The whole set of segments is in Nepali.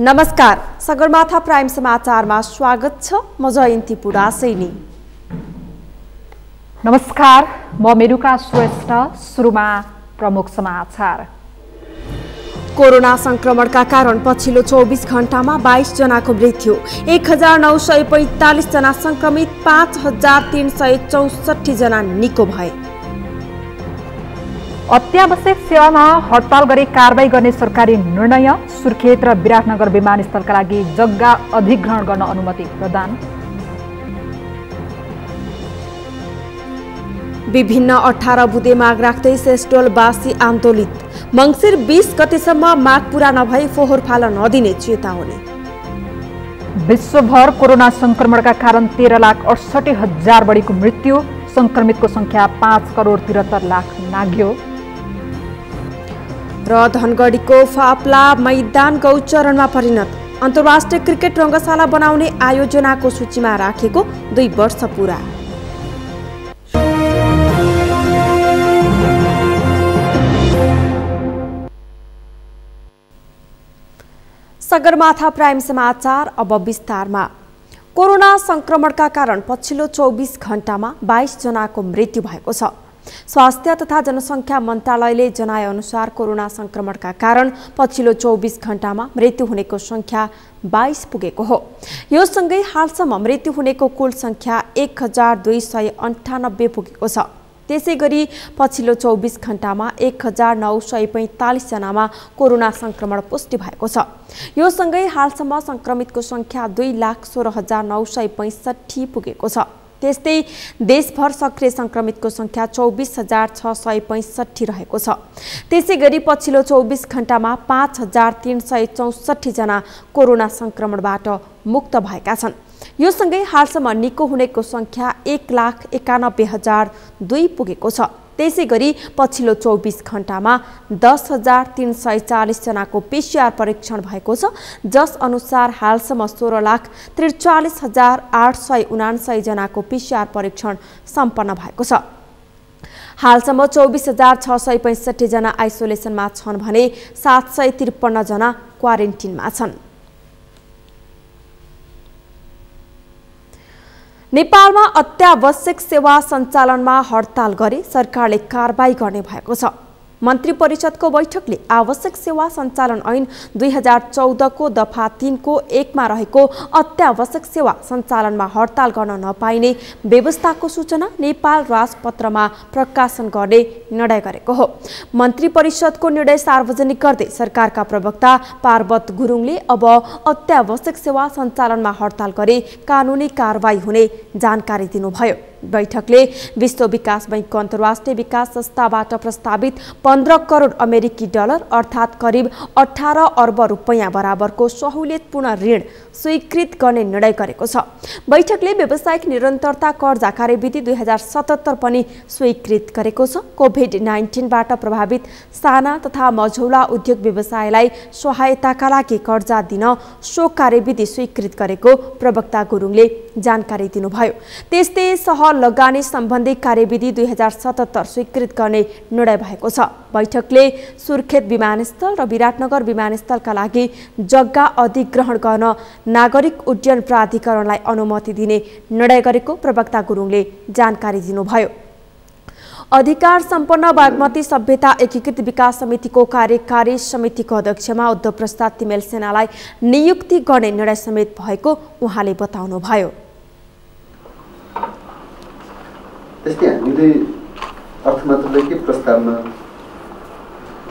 नमस्कार, सगरमाथा प्राइम समाचारमा स्वागत छ। म जयन्ती पुडासैनी। नमस्कार, म मेरुका श्रेष्ठ। सुरुमा प्रमुख समाचार। कोरोना संक्रमणका कारण पछिल्लो 24 घण्टामा 22 जनाको मृत्यु, 1945 जना संक्रमित, 5364 जना निको भए। अत्यावश्यक सेवामा हडताल गरी कारबाही गर्ने सरकारी निर्णय। सुर्खेत र विराटनगर विमानस्थलका लागि जग्गा अधिग्रहण गर्न अनुमति प्रदान। विभिन्न 18 बुँदे माग राख्दै सेस्टोलवासी आन्दोलित। मङ्सिर 20 गतेसम्म माग पूरा नभई फोहोर फाल्न नदिने चेतावनी। विश्वभर कोरोना संक्रमणका कारण 13,68,000 बढीको मृत्यु। संक्रमितको संख्या 5,73,00,000 नाग्यो। र धनगढीको फाप्ला मैदान गौचरणमा परिणत। अन्तर्राष्ट्रिय क्रिकेट रङ्गशाला बनाउने आयोजनाको सूचीमा राखेको 2 वर्ष पूरा। सगरमाथा प्राइम समाचार अब विस्तारमा। कोरोना संक्रमणका कारण पछिल्लो 24 घण्टामा 22 जनाको मृत्यु भएको छ। स्वास्थ्य तथा जनसङ्ख्या मन्त्रालयले जनाए अनुसार कोरोना संक्रमणका कारण पछिल्लो 24 घण्टामा मृत्यु हुनेको संख्या 22 पुगेको हो। यो सँगै हालसम्म मृत्यु हुनेको कुल संख्या 1298 पुगेको छ। त्यसैगरी पछिल्लो 24 घण्टामा 1945 जनामा कोरोना संक्रमण पुष्टि भएको छ। यो सँगै हालसम्म संक्रमितको संख्या 2,16,965 पुगेको छ। त्यस्तै देशभर सक्रिय संक्रमितको संख्या 24,665 रहेको छ। त्यसैगरी पछिल्लो 24 घण्टामा 5,364 जना कोरोना संक्रमणबाट मुक्त भएका छन्। यो सँगै हालसम्म निको हुनेको संख्या 1,91,002 पुगेको छ। त्यसैगरी पछिल्लो 24 घण्टामा 10,340 जनाको PCR परीक्षण भएको छ, जस अनुसार हालसम्म 16,43,879 जनाको PCR परीक्षण सम्पन्न भएको छ। हालसम्म 24,665 जना आइसोलेसनमा छन् भने 753 जना क्वारेन्टिनमा छन्। नेपालमा अत्यावश्यक सेवा सञ्चालनमा हडताल गरी सरकारले कारबाही गर्ने भएको छ। मन्त्री परिषदको बैठकले आवश्यक सेवा सञ्चालन ऐन 2014 को दफा 3 को 1 मा रहेको अत्यावश्यक सेवा सञ्चालनमा हडताल गर्न नपाइने व्यवस्थाको सूचना नेपाल राजपत्रमा प्रकाशन गर्ने निर्णय गरेको हो। मन्त्री परिषदको निर्णय सार्वजनिक गर्दै सरकारका प्रवक्ता पार्वत गुरुङले अब अत्यावश्यक सेवा सञ्चालनमा हडताल गरे कानुनी कारबाही हुने जानकारी दिनुभयो। बैठकले विश्व विकास बैंकको अन्तर्राष्ट्रिय विकास संस्थाबाट प्रस्तावित 15 करोड अमेरिकी डलर अर्थात् करिब 18 अर्ब रुपैयाँ बराबरको सहुलियतपूर्ण ऋण स्वीकृत गर्ने निर्णय गरेको छ। बैठकले व्यावसायिक निरन्तरता कर्जा कार्यविधि 2077 पनि स्वीकृत गरेको छ। कोभिड-19 बाट प्रभावित साना तथा मझौला उद्योग व्यवसायलाई सहायताका लागि कर्जा दिन सो कार्यविधि स्वीकृत गरेको प्रवक्ता गुरुङले जानकारी दिनुभयो। त्यस्तै लगानी सम्बन्धी कार्यविधि 2077 स्वीकृत गर्ने निर्णय भएको छ। बैठकले सुर्खेत विमानस्थल र विराटनगर विमानस्थलका लागि जग्गा अधिग्रहण गर्न नागरिक उड्डयन प्राधिकरणलाई अनुमति दिने निर्णय गरेको प्रवक्ता गुरुङले जानकारी दिनुभयो। अधिकार सम्पन्न बागमती सभ्यता एकीकृत विकास समितिको कार्यकारी समितिको अध्यक्षमा उद्धव प्रसाद तिमेल सेनालाई नियुक्ति गर्ने निर्णय समेत भएको उहाँले बताउनुभयो। त्यस्तै हामीले अर्थ मन्त्रालयकै प्रस्तावमा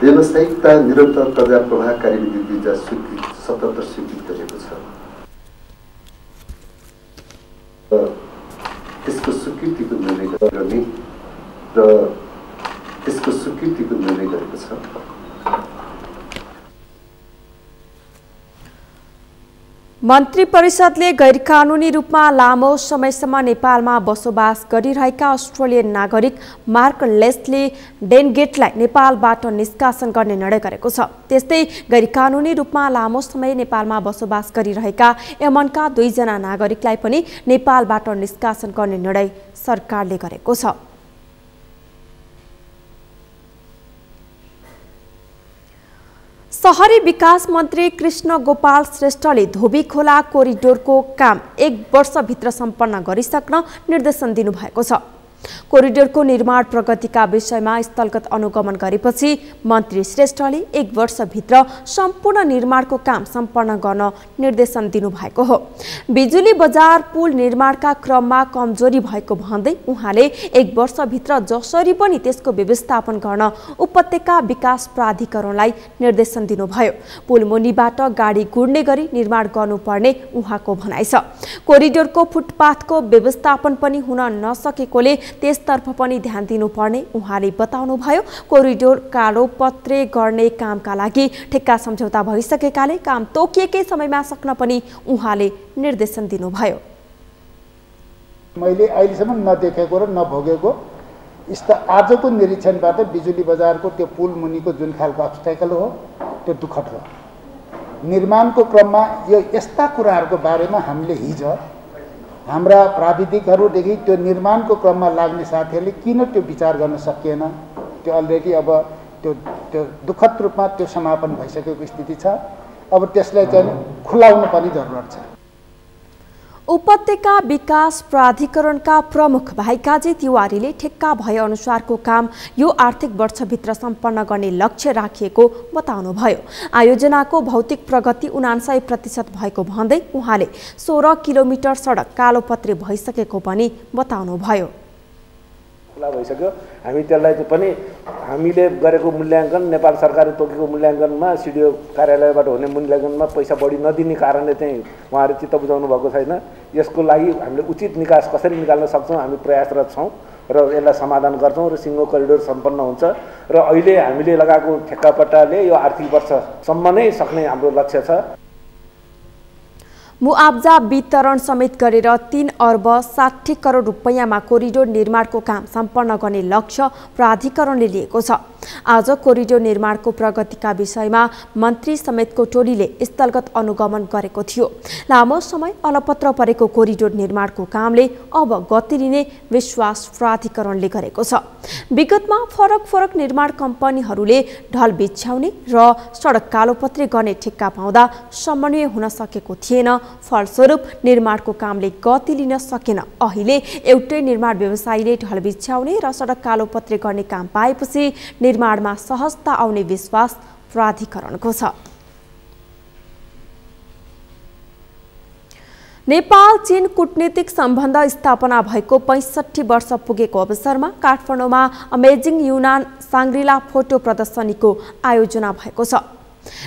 व्यावसायिकता निरन्तर कर्जा प्रवाह कार्यविधि 2077 स्वीकृत गरेको छ। त्यसको स्वीकृतिको निर्णय गर्ने र त्यसको स्वीकृतिको निर्णय गरेको छ। मन्त्री परिषदले गैरकानुनी रूपमा लामो समयसम्म नेपालमा बसोबास गरिरहेका अस्ट्रेलियन नागरिक मार्क लेस्ली डेनगेटलाई नेपालबाट निष्कासन गर्ने निर्णय गरेको छ। त्यस्तै गैरकानुनी रूपमा लामो समय नेपालमा बसोबास गरिरहेका यमनका 2 जना नागरिकलाई पनि नेपालबाट निष्कासन गर्ने निर्णय सरकारले गरेको छ। शहरी विकास मन्त्री कृष्ण गोपाल श्रेष्ठले धोबी खोला कोरिडोरको काम 1 वर्षभित्र सम्पन्न गरिसक्न निर्देशन दिनुभएको छ। कोरिडोरको निर्माण प्रगतिका विषयमा स्थलगत अनुगमन गरेपछि मन्त्री श्रेष्ठले 1 वर्षभित्र सम्पूर्ण निर्माणको काम सम्पन्न गर्न निर्देशन दिनुभएको हो। बिजुली बजार पुल निर्माणका क्रममा कमजोरी भएको भन्दै उहाँले 1 वर्षभित्र जसरी पनि त्यसको व्यवस्थापन गर्न उपत्यका विकास प्राधिकरणलाई निर्देशन दिनुभयो। पुल मुनिबाट गाडी गुड्ने गरी निर्माण गर्नुपर्ने उहाँको भनाइ छ। कोरिडोरको फुटपाथको व्यवस्थापन पनि हुन नसकेकोले त्यसतर्फ पनि ध्यान दिनुपर्ने उहाँले बताउनुभयो। कोरिडोर कालोपत्रे गर्ने कामका लागि ठेक्का सम्झौता भइसकेकाले काम तोकिएकै समयमा सक्न पनि उहाँले निर्देशन दिनुभयो। मैले अहिलेसम्म नदेखेको र नभोगेको आजको निरीक्षणबाट बिजुली बजारको त्यो पुल मुनिको जुन खालको अब्स्ट्याकल हो त्यो दुःखद हो। निर्माणको क्रममा यो यस्ता कुराहरूको बारेमा हामीले हिजो हाम्रा प्राविधिकहरूदेखि त्यो निर्माणको क्रममा लाग्ने साथीहरूले किन त्यो विचार गर्न सकिएन, त्यो अलरेडी अब त्यो दुःखद रूपमा त्यो समापन भइसकेको स्थिति छ। अब त्यसलाई चाहिँ खुलाउन पनि जरुरत छ। उपत्यका विकास प्राधिकरणका प्रमुख भाइ काजी तिवारीले ठेक्का भए अनुसारको काम यो आर्थिक वर्षभित्र सम्पन्न गर्ने लक्ष्य राखिएको बताउनुभयो। आयोजनाको भौतिक प्रगति 99% भएको भन्दै उहाँले 16 किलोमिटर सडक कालोपत्रे भइसकेको पनि बताउनुभयो। खुला भइसक्यो। हामी त्यसलाई पनि हामीले गरेको मूल्याङ्कन नेपाल सरकारले तोकेको मूल्याङ्कनमा सिडिओ कार्यालयबाट हुने मूल्याङ्कनमा पैसा बढी नदिने कारणले चाहिँ उहाँहरू चित्त बुझाउनु भएको छैन। यसको लागि हामीले उचित निकास कसरी निकाल्न सक्छौँ हामी प्रयासरत छौँ र यसलाई समाधान गर्छौँ र सिङ्गो करिडोर सम्पन्न हुन्छ र अहिले हामीले लगाएको ठेक्कापट्टाले यो आर्थिक वर्षसम्म नै सक्ने हाम्रो लक्ष्य छ। मुआब्जा वितरण समेत गरेर 3 अर्ब 60 करोड रुपैयाँमा कोरिडोर निर्माणको काम सम्पन्न गर्ने लक्ष्य प्राधिकरणले लिएको छ। आज कोरिडोर निर्माणको प्रगतिका विषयमा मन्त्री समेतको टोलीले स्थलगत अनुगमन गरेको थियो। लामो समय अलपत्र परेको कोरिडोर निर्माणको कामले अब गति लिने विश्वास प्राधिकरणले गरेको छ। विगतमा फरक निर्माण कम्पनीहरूले ढल बिछ्याउने र सडक कालोपत्रे गर्ने ठेक्का पाउँदा समन्वय हुन सकेको थिएन। फलस्वरूप निर्माणको कामले गति लिन सकेन। अहिले एउटै निर्माण व्यवसायीले ढल बिछ्याउने र सडक कालोपत्रे गर्ने काम पाएपछि निर्माणमा सहजता आउने विश्वास प्राधिकरणको छ। नेपाल चीन कूटनीतिक सम्बन्ध स्थापना भएको 65 वर्ष पुगेको अवसरमा काठमाडौँमा अमेजिङ युनान साङ्ग्रिला फोटो प्रदर्शनीको आयोजना भएको छ।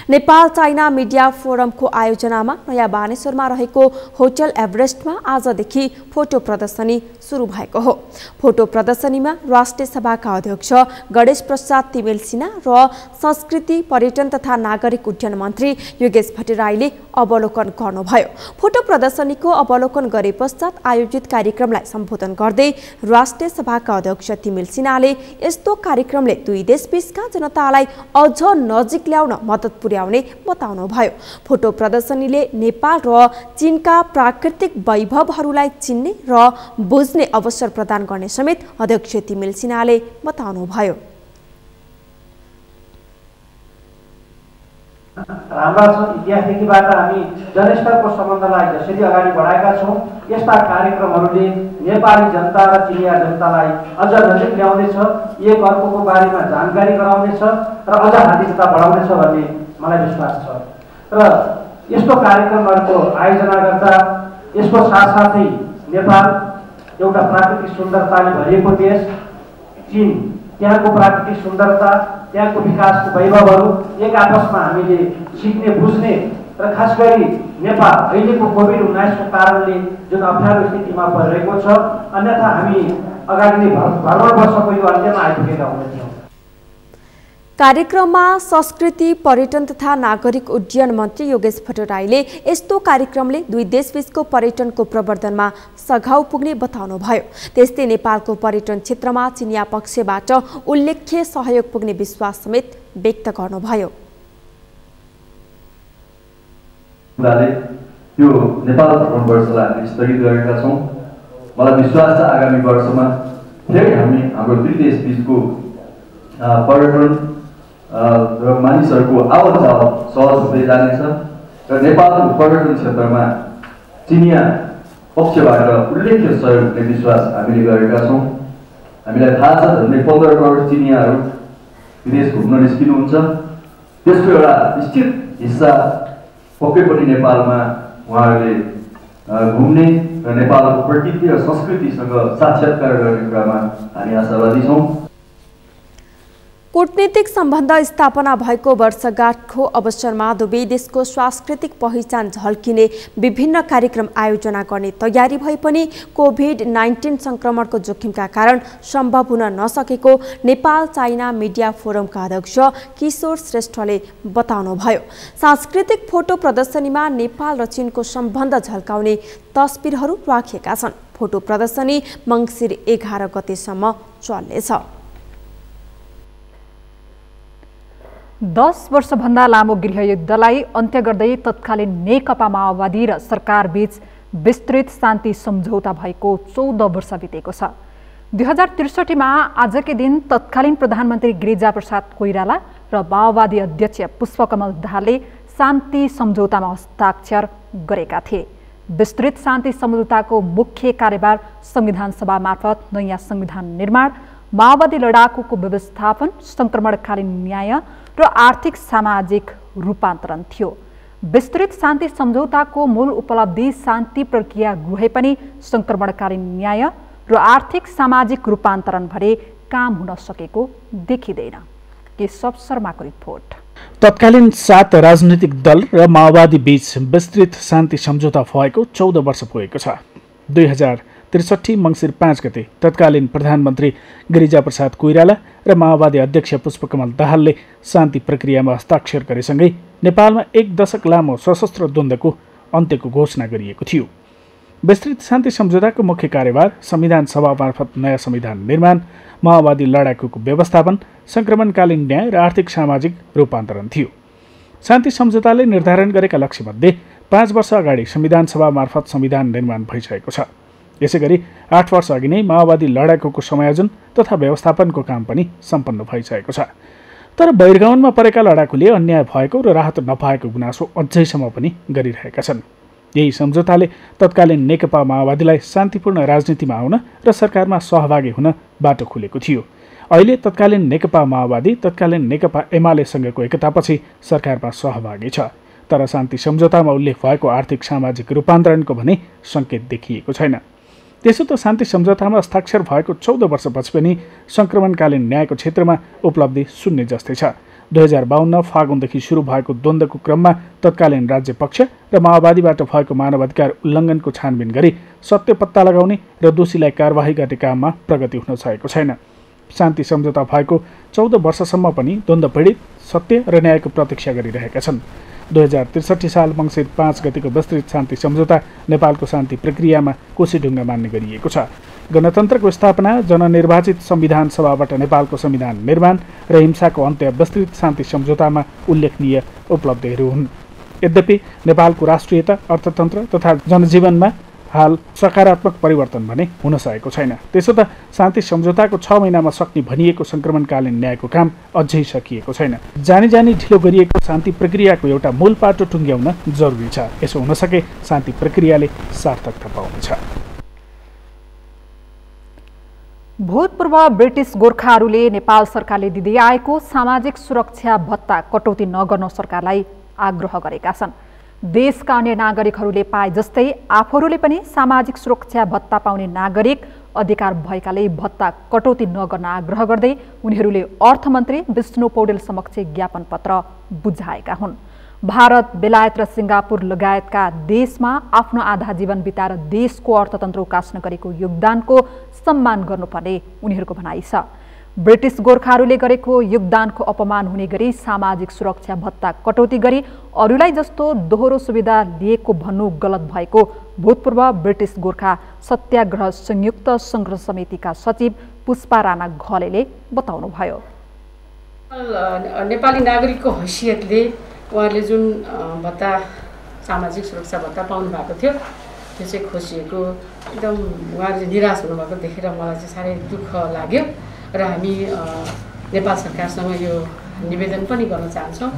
नेपाल चाइना मिडिया फोरमको आयोजनामा नयाँ बानेश्वरमा रहेको होटल एभरेस्टमा आजदेखि फोटो प्रदर्शनी सुरु भएको हो। फोटो प्रदर्शनीमा राष्ट्रिय सभाका अध्यक्ष गणेश प्रसाद तिमेल सिन्हा र संस्कृति पर्यटन तथा नागरिक उड्डयन मन्त्री योगेश भट्टराईले अवलोकन गर्नुभयो। फोटो प्रदर्शनीको अवलोकन गरे पश्चात आयोजित कार्यक्रमलाई सम्बोधन गर्दै राष्ट्रिय सभाका अध्यक्ष तिमेल सिन्हाले यस्तो कार्यक्रमले दुई देशबीचका जनतालाई अझ नजिक ल्याउन मद्दत पुर्याउने बताउनुभयो। फोटो प्रदर्शनीले नेपाल र चीनका प्राकृतिक वैभवहरूलाई चिन्ने र बुझ्ने अवसर प्रदान गर्ने समेत अध्यक्ष तिमेल सिन्हाले बताउनुभयो। हाम्रा इतिहासदेखिबाट हामी जनस्तरको सम्बन्धलाई जसरी अगाडि बढाएका छौँ यस्ता कार्यक्रमहरूले नेपाली जनता र चिनिया जनतालाई अझ नजिक ल्याउनेछ, एक अर्कोको बारेमा जानकारी गराउनेछ र अझ हार्दिकता बढाउनेछ भन्ने मलाई विश्वास छ। र यस्तो कार्यक्रमहरूको आयोजना गर्दा यसको साथसाथै नेपाल एउटा प्राकृतिक सुन्दरताले भरिएको देश, चीन त्यहाँको प्राकृतिक सुन्दरता, त्यहाँको विकासको वैभवहरू एक आपसमा हामीले सिक्ने बुझ्ने र खास गरी नेपाल अहिलेको कोभिड-19 को कारणले जुन अप्ठ्यारो स्थितिमा परिरहेको छ, अन्यथा हामी अगाडि नै भर्खर वर्षको यो अन्त्यमा आइपुगेका हुनेछौँ। कार्यक्रममा संस्कृति पर्यटन तथा नागरिक उड्डयन मन्त्री योगेश भट्टराईले यस्तो कार्यक्रमले दुई देशबीचको पर्यटनको प्रवर्धनमा सघाउ पुग्ने बताउनुभयो। त्यस्तै नेपालको पर्यटन क्षेत्रमा चिनिया पक्षबाट उल्लेख्य सहयोग पुग्ने विश्वास समेत व्यक्त गर्नुभयो। यो नेपाल भ्रमण वर्षलाई हामी स्थगित गरेका छौँ। मलाई विश्वास छ आगामी वर्षमा फेरि हामी हाम्रो दुई देशबीचको पर्यटन र मानिसहरूको आवत जावत सहज हुँदै जानेछ र नेपालको पर्यटन क्षेत्रमा चिनिया पक्षबाट उल्लेख्य सहयोग हुने विश्वास हामीले गरेका छौँ। हामीलाई थाहा छ झन्डै 15 करोड चिनियाहरू विदेश घुम्न निस्किनुहुन्छ। त्यसको एउटा निश्चित हिस्सा पक्कै पनि नेपालमा उहाँहरूले घुम्ने र नेपालको प्रकृति र संस्कृतिसँग साक्षात्कार गर्ने कुरामा हामी आशावादी छौँ। कूटनीतिक सम्बन्ध स्थापना भएको वर्षगाँठको अवसरमा दुवै देशको सांस्कृतिक पहिचान झल्किने विभिन्न कार्यक्रम आयोजना गर्ने तयारी भए पनि कोभिड-19 संक्रमणको जोखिमका कारण सम्भव हुन नसकेको नेपाल चाइना मिडिया फोरमका अध्यक्ष किशोर श्रेष्ठले बताउनुभयो। सांस्कृतिक फोटो प्रदर्शनीमा नेपाल र चीनको सम्बन्ध झल्काउने तस्बिरहरू राखिएका छन्। फोटो प्रदर्शनी मङ्सिर 11 गतेसम्म चल्नेछ। 10 वर्षभन्दा लामो गृहयुद्धलाई अन्त्य गर्दै तत्कालीन नेकपा माओवादी र सरकारबीच विस्तृत शान्ति सम्झौता भएको 14 वर्ष बितेको छ। 2063 मा आजकै दिन तत्कालीन प्रधानमन्त्री गिरिजाप्रसाद कोइराला र माओवादी अध्यक्ष पुष्पकमल दाहालले शान्ति सम्झौतामा हस्ताक्षर गरेका थिए। विस्तृत शान्ति सम्झौताको मुख्य कार्यभार संविधान सभा मार्फत नयाँ संविधान निर्माण, माओवादी लडाकुको व्यवस्थापन, संक्रमणकालीन न्याय र आर्थिक सामाजिक रूपान्तरण थियो। विस्तृत शान्ति सम्झौताको मूल उपलब्धि शान्ति प्रक्रिया रहे पनि संक्रमणकालीन न्याय र आर्थिक सामाजिक रूपान्तरण भरे काम हुन सकेको देखिँदैन। केशव शर्माको रिपोर्ट। तत्कालीन 7 राजनीतिक दल र माओवादी बीच विस्तृत शान्ति सम्झौता भएको 14 वर्ष पुगेको छ। 2063 मङ्सिर 5 गते तत्कालीन प्रधानमन्त्री गिरिजाप्रसाद कोइराला र माओवादी अध्यक्ष पुष्पकमल दाहालले शान्ति प्रक्रियामा हस्ताक्षर गरेसँगै नेपालमा 1 दशक लामो सशस्त्र द्वन्द्वको अन्त्यको घोषणा गरिएको थियो। विस्तृत शान्ति सम्झौताको मुख्य कार्यभार संविधान सभा मार्फत नयाँ संविधान निर्माण, माओवादी लडाकुको व्यवस्थापन, संक्रमणकालीन न्याय र आर्थिक सामाजिक रूपान्तरण थियो। शान्ति सम्झौताले निर्धारण गरेका लक्ष्यमध्ये 5 वर्ष अगाडि संविधान सभा मार्फत संविधान निर्माण भइसकेको छ। यसैगरी 8 वर्ष अघि नै माओवादी लडाकुको समायोजन तथा व्यवस्थापनको काम पनि सम्पन्न भइसकेको छ। तर बहिर्गमनमा परेका लडाकुले अन्याय भएको र राहत नपाएको गुनासो अझैसम्म पनि गरिरहेका छन्। यही सम्झौताले तत्कालीन नेकपा माओवादीलाई शान्तिपूर्ण राजनीतिमा आउन र सरकारमा सहभागी हुन बाटो खुलेको थियो। अहिले तत्कालीन नेकपा माओवादी तत्कालीन नेकपा एमालेसँगको एकतापछि सरकारमा सहभागी छ। तर शान्ति सम्झौतामा उल्लेख भएको आर्थिक सामाजिक रूपान्तरणको भने सङ्केत देखिएको छैन। त्यसो त शान्ति सम्झौतामा हस्ताक्षर भएको 14 वर्षपछि पनि संक्रमणकालीन न्यायको क्षेत्रमा उपलब्धि शून्य जस्तै छ। 2052 फागुनदेखि सुरु भएको द्वन्द्वको क्रममा तत्कालीन राज्य पक्ष र माओवादीबाट भएको मानवाधिकार उल्लङ्घनको छानबिन गरी सत्य पत्ता लगाउने र दोषीलाई कारवाही गर्ने काममा प्रगति हुन सकेको छैन। शान्ति सम्झौता भएको 14 वर्षसम्म पनि द्वन्द्व पीडित सत्य र न्यायको प्रतीक्षा गरिरहेका छन्। 2063 साल मङ्सिर 5 गतिको विस्तृत शान्ति सम्झौता नेपालको शान्ति प्रक्रियामा कोसीढुङ्गा मान्ने गरिएको छ। गणतन्त्रको स्थापना, जननिर्वाचित संविधान सभाबाट नेपालको संविधान निर्माण र हिंसाको अन्त्य विस्तृत शान्ति सम्झौतामा उल्लेखनीय उपलब्धिहरू हुन्। यद्यपि नेपालको राष्ट्रियता, अर्थतन्त्र तथा जनजीवनमा हाल सकारात्मक परिवर्तन भने हुन सकेको छैन। त्यसो त शान्ति सम्झौताको 6 महिनामा सक्ने भनिएको संक्रमणकालीन न्यायको काम अझै सकिएको छैन। जानी जानी ढिलो गरिएको शान्ति प्रक्रियाको एउटा मूल पाटो टुङ्ग्याउन जरुरी छ। यसो हुन सके शान्ति प्रक्रियाले सार्थकता पाउनेछ। भूतपूर्व ब्रिटिस गोर्खाहरूले नेपाल सरकारले दिँदै आएको सामाजिक सुरक्षा भत्ता कटौती नगर्न सरकारलाई आग्रह गरेका छन्। देशका अन्य नागरिकहरूले पाए जस्तै आफूहरूले पनि सामाजिक सुरक्षा भत्ता पाउने नागरिक अधिकार भएकाले भत्ता कटौती नगर्न आग्रह गर्दै उनीहरूले अर्थमन्त्री विष्णु पौडेल समक्ष ज्ञापन पत्र बुझाएका हुन्। भारत, बेलायत र सिङ्गापुर लगायतका देशमा आफ्नो आधा जीवन बिताएर देशको अर्थतन्त्र उकास्न गरेको योगदानको सम्मान गर्नुपर्ने उनीहरूको भनाइ छ। ब्रिटिस गोर्खाहरूले गरेको योगदानको अपमान हुने गरी सामाजिक सुरक्षा भत्ता कटौती गरी अरूलाई जस्तो दोहोरो सुविधा लिएको भन्नु गलत भएको भूतपूर्व ब्रिटिस गोर्खा सत्याग्रह संयुक्त सङ्घर्ष समितिका सचिव पुष्पा राणा घलेले बताउनुभयो। नेपाली नागरिकको हैसियतले उहाँले जुन भत्ता सामाजिक सुरक्षा भत्ता पाउनु भएको थियो त्यो चाहिँ खोसिएको, एकदम उहाँले निराश हुनुभएको देखेर मलाई चाहिँ साह्रै दुःख लाग्यो र हामी नेपाल सरकारसँग यो निवेदन पनि गर्न चाहन्छौँ।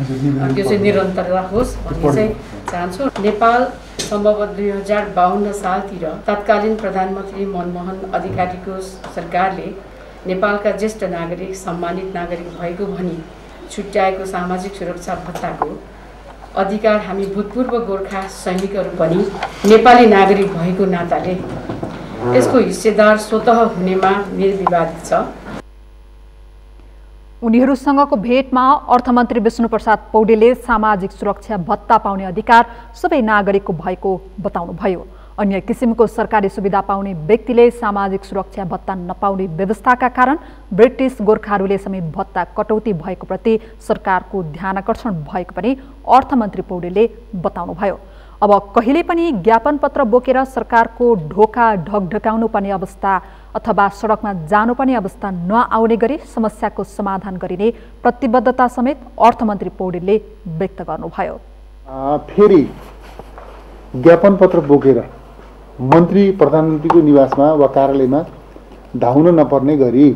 त्यो चाहिँ निरन्तरता होस् भन्ने चाहिँ चाहन्छौँ। नेपाल सम्भवतः 2052 सालतिर तत्कालीन प्रधानमन्त्री मनमोहन अधिकारीको सरकारले नेपालका ज्येष्ठ नागरिक सम्मानित नागरिक भएको भनी छुट्याएको सामाजिक सुरक्षा भत्ताको अधिकार हामी भूतपूर्व गोर्खा सैनिकहरू पनि नेपाली नागरिक भएको नाताले यसको हिस्सेदार स्वतः हुनेमा निर्विवादित छ। उनीहरूसँगको भेटमा अर्थमन्त्री विष्णुप्रसाद पौडेलले सामाजिक सुरक्षा भत्ता पाउने अधिकार सबै नागरिकको भएको बताउनुभयो। अन्य किसिमको सरकारी सुविधा पाउने व्यक्तिले सामाजिक सुरक्षा भत्ता नपाउने व्यवस्थाका कारण ब्रिटिस गोर्खाहरूले समेत भत्ता कटौती भएको प्रति सरकारको ध्यानकर्षण भएको पनि अर्थमन्त्री पौडेलले बताउनुभयो। अब कहिले पनि ज्ञापन पत्र बोकेर सरकारको ढोका ढकढकाउनु पर्ने अवस्था अथवा सडकमा जानुपर्ने अवस्था नआउने गरी समस्याको समाधान गरिने प्रतिबद्धता समेत अर्थमन्त्री पौडेलले व्यक्त गर्नुभयो। फेरि ज्ञापन पत्र बोकेर मन्त्री प्रधानमन्त्रीको निवासमा वा कार्यालयमा धाउन नपर्ने गरी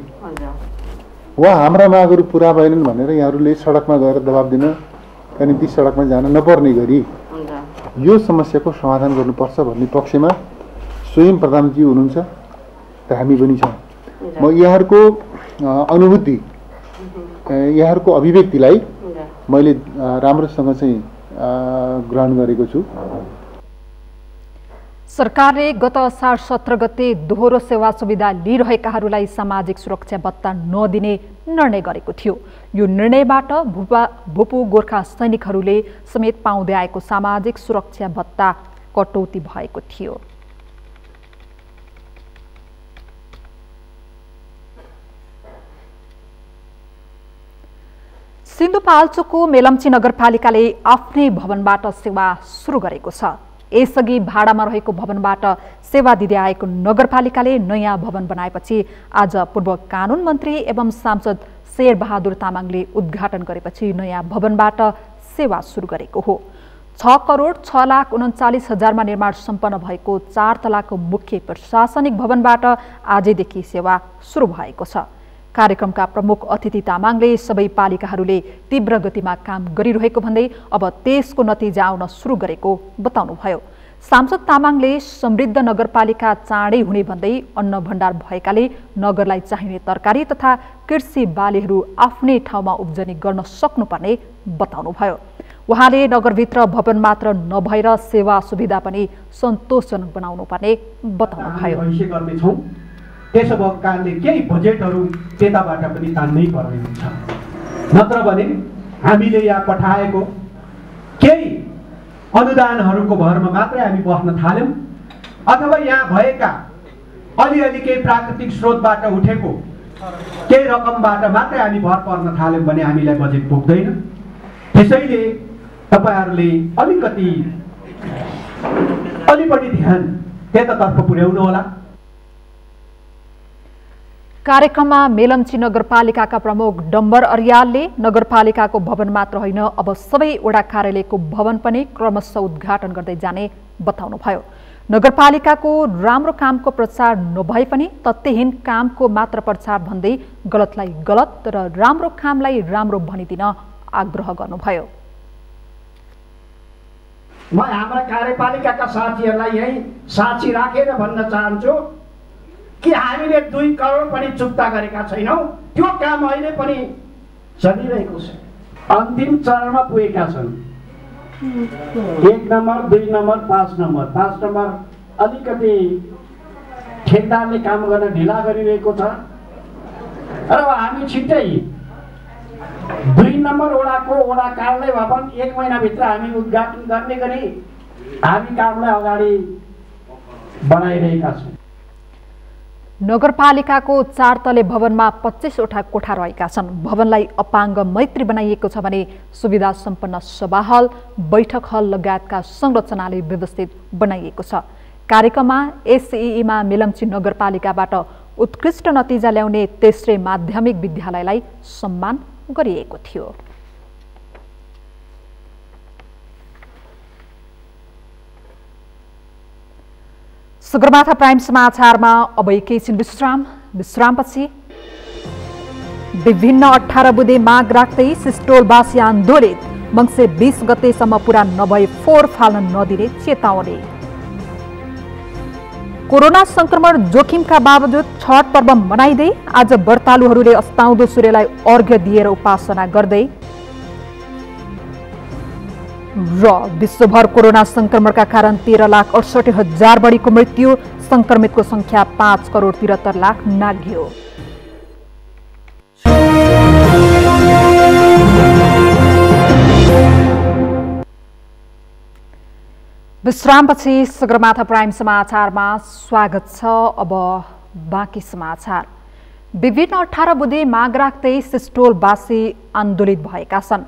वा हाम्रा मागहरू पुरा भएनन् भनेर यहाँहरूले सडकमा गएर दबाब दिन निम्ति सडकमा जान नपर्ने गरी यो समस्याको समाधान गर्नुपर्छ भन्ने पक्षमा स्वयं प्रधानमन्त्री हुनुहुन्छ र हामी पनि छौँ। म यहाँहरूको अनुभूति यहाँहरूको अभिव्यक्तिलाई मैले राम्रोसँग चाहिँ ग्रहण गरेको छु। सरकारले गत असार 17 गते दोहोरो सेवा सुविधा लिइरहेकाहरूलाई सामाजिक सुरक्षा भत्ता नदिने निर्णय गरेको थियो। यो निर्णयबाट भूपू गोर्खा सैनिकहरूले समेत पाउँदै आएको सामाजिक सुरक्षा भत्ता कटौती भएको थियो। सिन्धुपाल्चोकको मेलम्ची नगरपालिकाले आफ्नै भवनबाट सेवा सुरु गरेको छ। यसअघि भाडामा रहेको भवनबाट सेवा दिँदै आएको नगरपालिकाले नयाँ भवन बनाएपछि आज पूर्व कानुन मन्त्री एवं सांसद शेरबहादुर तामाङले उद्घाटन गरेपछि नयाँ भवनबाट सेवा सुरु गरेको हो। 6,06,39,000 निर्माण सम्पन्न भएको 4 तलाको मुख्य प्रशासनिक भवनबाट आजैदेखि सेवा सुरु भएको छ। कार्यक्रमका प्रमुख अतिथि तामाङले सबै पालिकाहरूले तीव्र गतिमा काम गरिरहेको भन्दै अब त्यसको नतिजा आउन सुरु गरेको बताउनुभयो। सांसद तामाङले समृद्ध नगरपालिका चाँडै हुने भन्दै अन्न भण्डार भएकाले नगरलाई चाहिने तरकारी तथा कृषि बालीहरू आफ्नै ठाउँमा उब्जनी गर्न सक्नुपर्ने बताउनुभयो। उहाँले नगरभित्र भवन मात्र नभएर सेवा सुविधा पनि सन्तोषजनक बनाउनु पर्ने बताउनुभयो। त्यसो भएको कारणले केही बजेटहरू त्यताबाट पनि तान्नै पर्ने हुन्छ, नत्र भने हामीले यहाँ पठाएको केही अनुदानहरूको भरमा मात्रै हामी बस्न थाल्यौँ अथवा यहाँ भएका अलिअलि केही प्राकृतिक स्रोतबाट उठेको केही रकमबाट मात्रै हामी भर पर्न थाल्यौँ भने हामीलाई बजेट पुग्दैन। त्यसैले तपाईँहरूले अलिकति ध्यान त्यतातर्फ पुर्याउनु होला। कार्यक्रममा मेलम्ची नगरपालिकाका प्रमुख डम्बर अर्यालले नगरपालिकाको भवन मात्र होइन अब सबै वडा कार्यालयको भवन पनि क्रमशः उद्घाटन गर्दै जाने बताउनुभयो। नगरपालिकाको राम्रो कामको प्रचार नभए पनि तथ्यहीन कामको मात्र प्रचार भन्दै गलतलाई गलत र राम्रो कामलाई राम्रो भनिदिन आग्रह गर्नुभयो। म हाम्रा कार्यपालिकाका साथीहरूलाई यही साक्षी राखेर भन्न चाहन्छु कि हामीले 2 करोड पनि चुक्ता गरेका छैनौँ। त्यो काम अहिले पनि चलिरहेको छ, अन्तिम चरणमा पुगेका छन्। 1 नम्बर 2 नम्बर 5 नम्बर 5 नम्बर अलिकति ठेकदारले काम गर्न ढिला गरिरहेको छ र हामी छिट्टै 2 नम्बर वडाको वडा कार्यालय भवन 1 महिनाभित्र हामी उद्घाटन गर्ने गरी हामी कामलाई अगाडि बढाइरहेका छौँ। नगरपालिकाको 4 तले भवनमा 25 वटा कोठा रहेका छन्। भवनलाई अपाङ्ग मैत्री बनाइएको छ भने सुविधा सम्पन्न सभा हल, बैठक हल लगायतका संरचनाले व्यवस्थित बनाइएको छ। कार्यक्रममा एसईईमा मेलम्ची नगरपालिकाबाट उत्कृष्ट नतिजा ल्याउने तेस्रे माध्यमिक विद्यालयलाई सम्मान गरिएको थियो। सगरमाथा प्राइम समाचारमा अब एकैछिन विश्रामपछि विभिन्न 18 बुँदे माग राख्दै सिस्टोलवासी आन्दोलित, मङ्सिर 20 गतेसम्म पूरा नभए फोहोर फाल्न नदिने चेतावनी। कोरोना संक्रमण जोखिमका बावजुद छठ पर्व मनाइँदै आज व्रतालुहरूले अस्ताउँदो सूर्यलाई अर्घ्य दिएर उपासना गर्दै र विश्वभर कोरोना संक्रमणका कारण 13,68,000 बढीको मृत्यु, संक्रमितको संख्या 5,73,00,000 नाघ्यो। विश्रामपछि सगरमाथा प्राइम समाचारमा स्वागत छ। अब बाँकी समाचार। विभिन्न 18 बुँदे माग राख्दै सिस्टोलवासी आन्दोलित भएका छन्।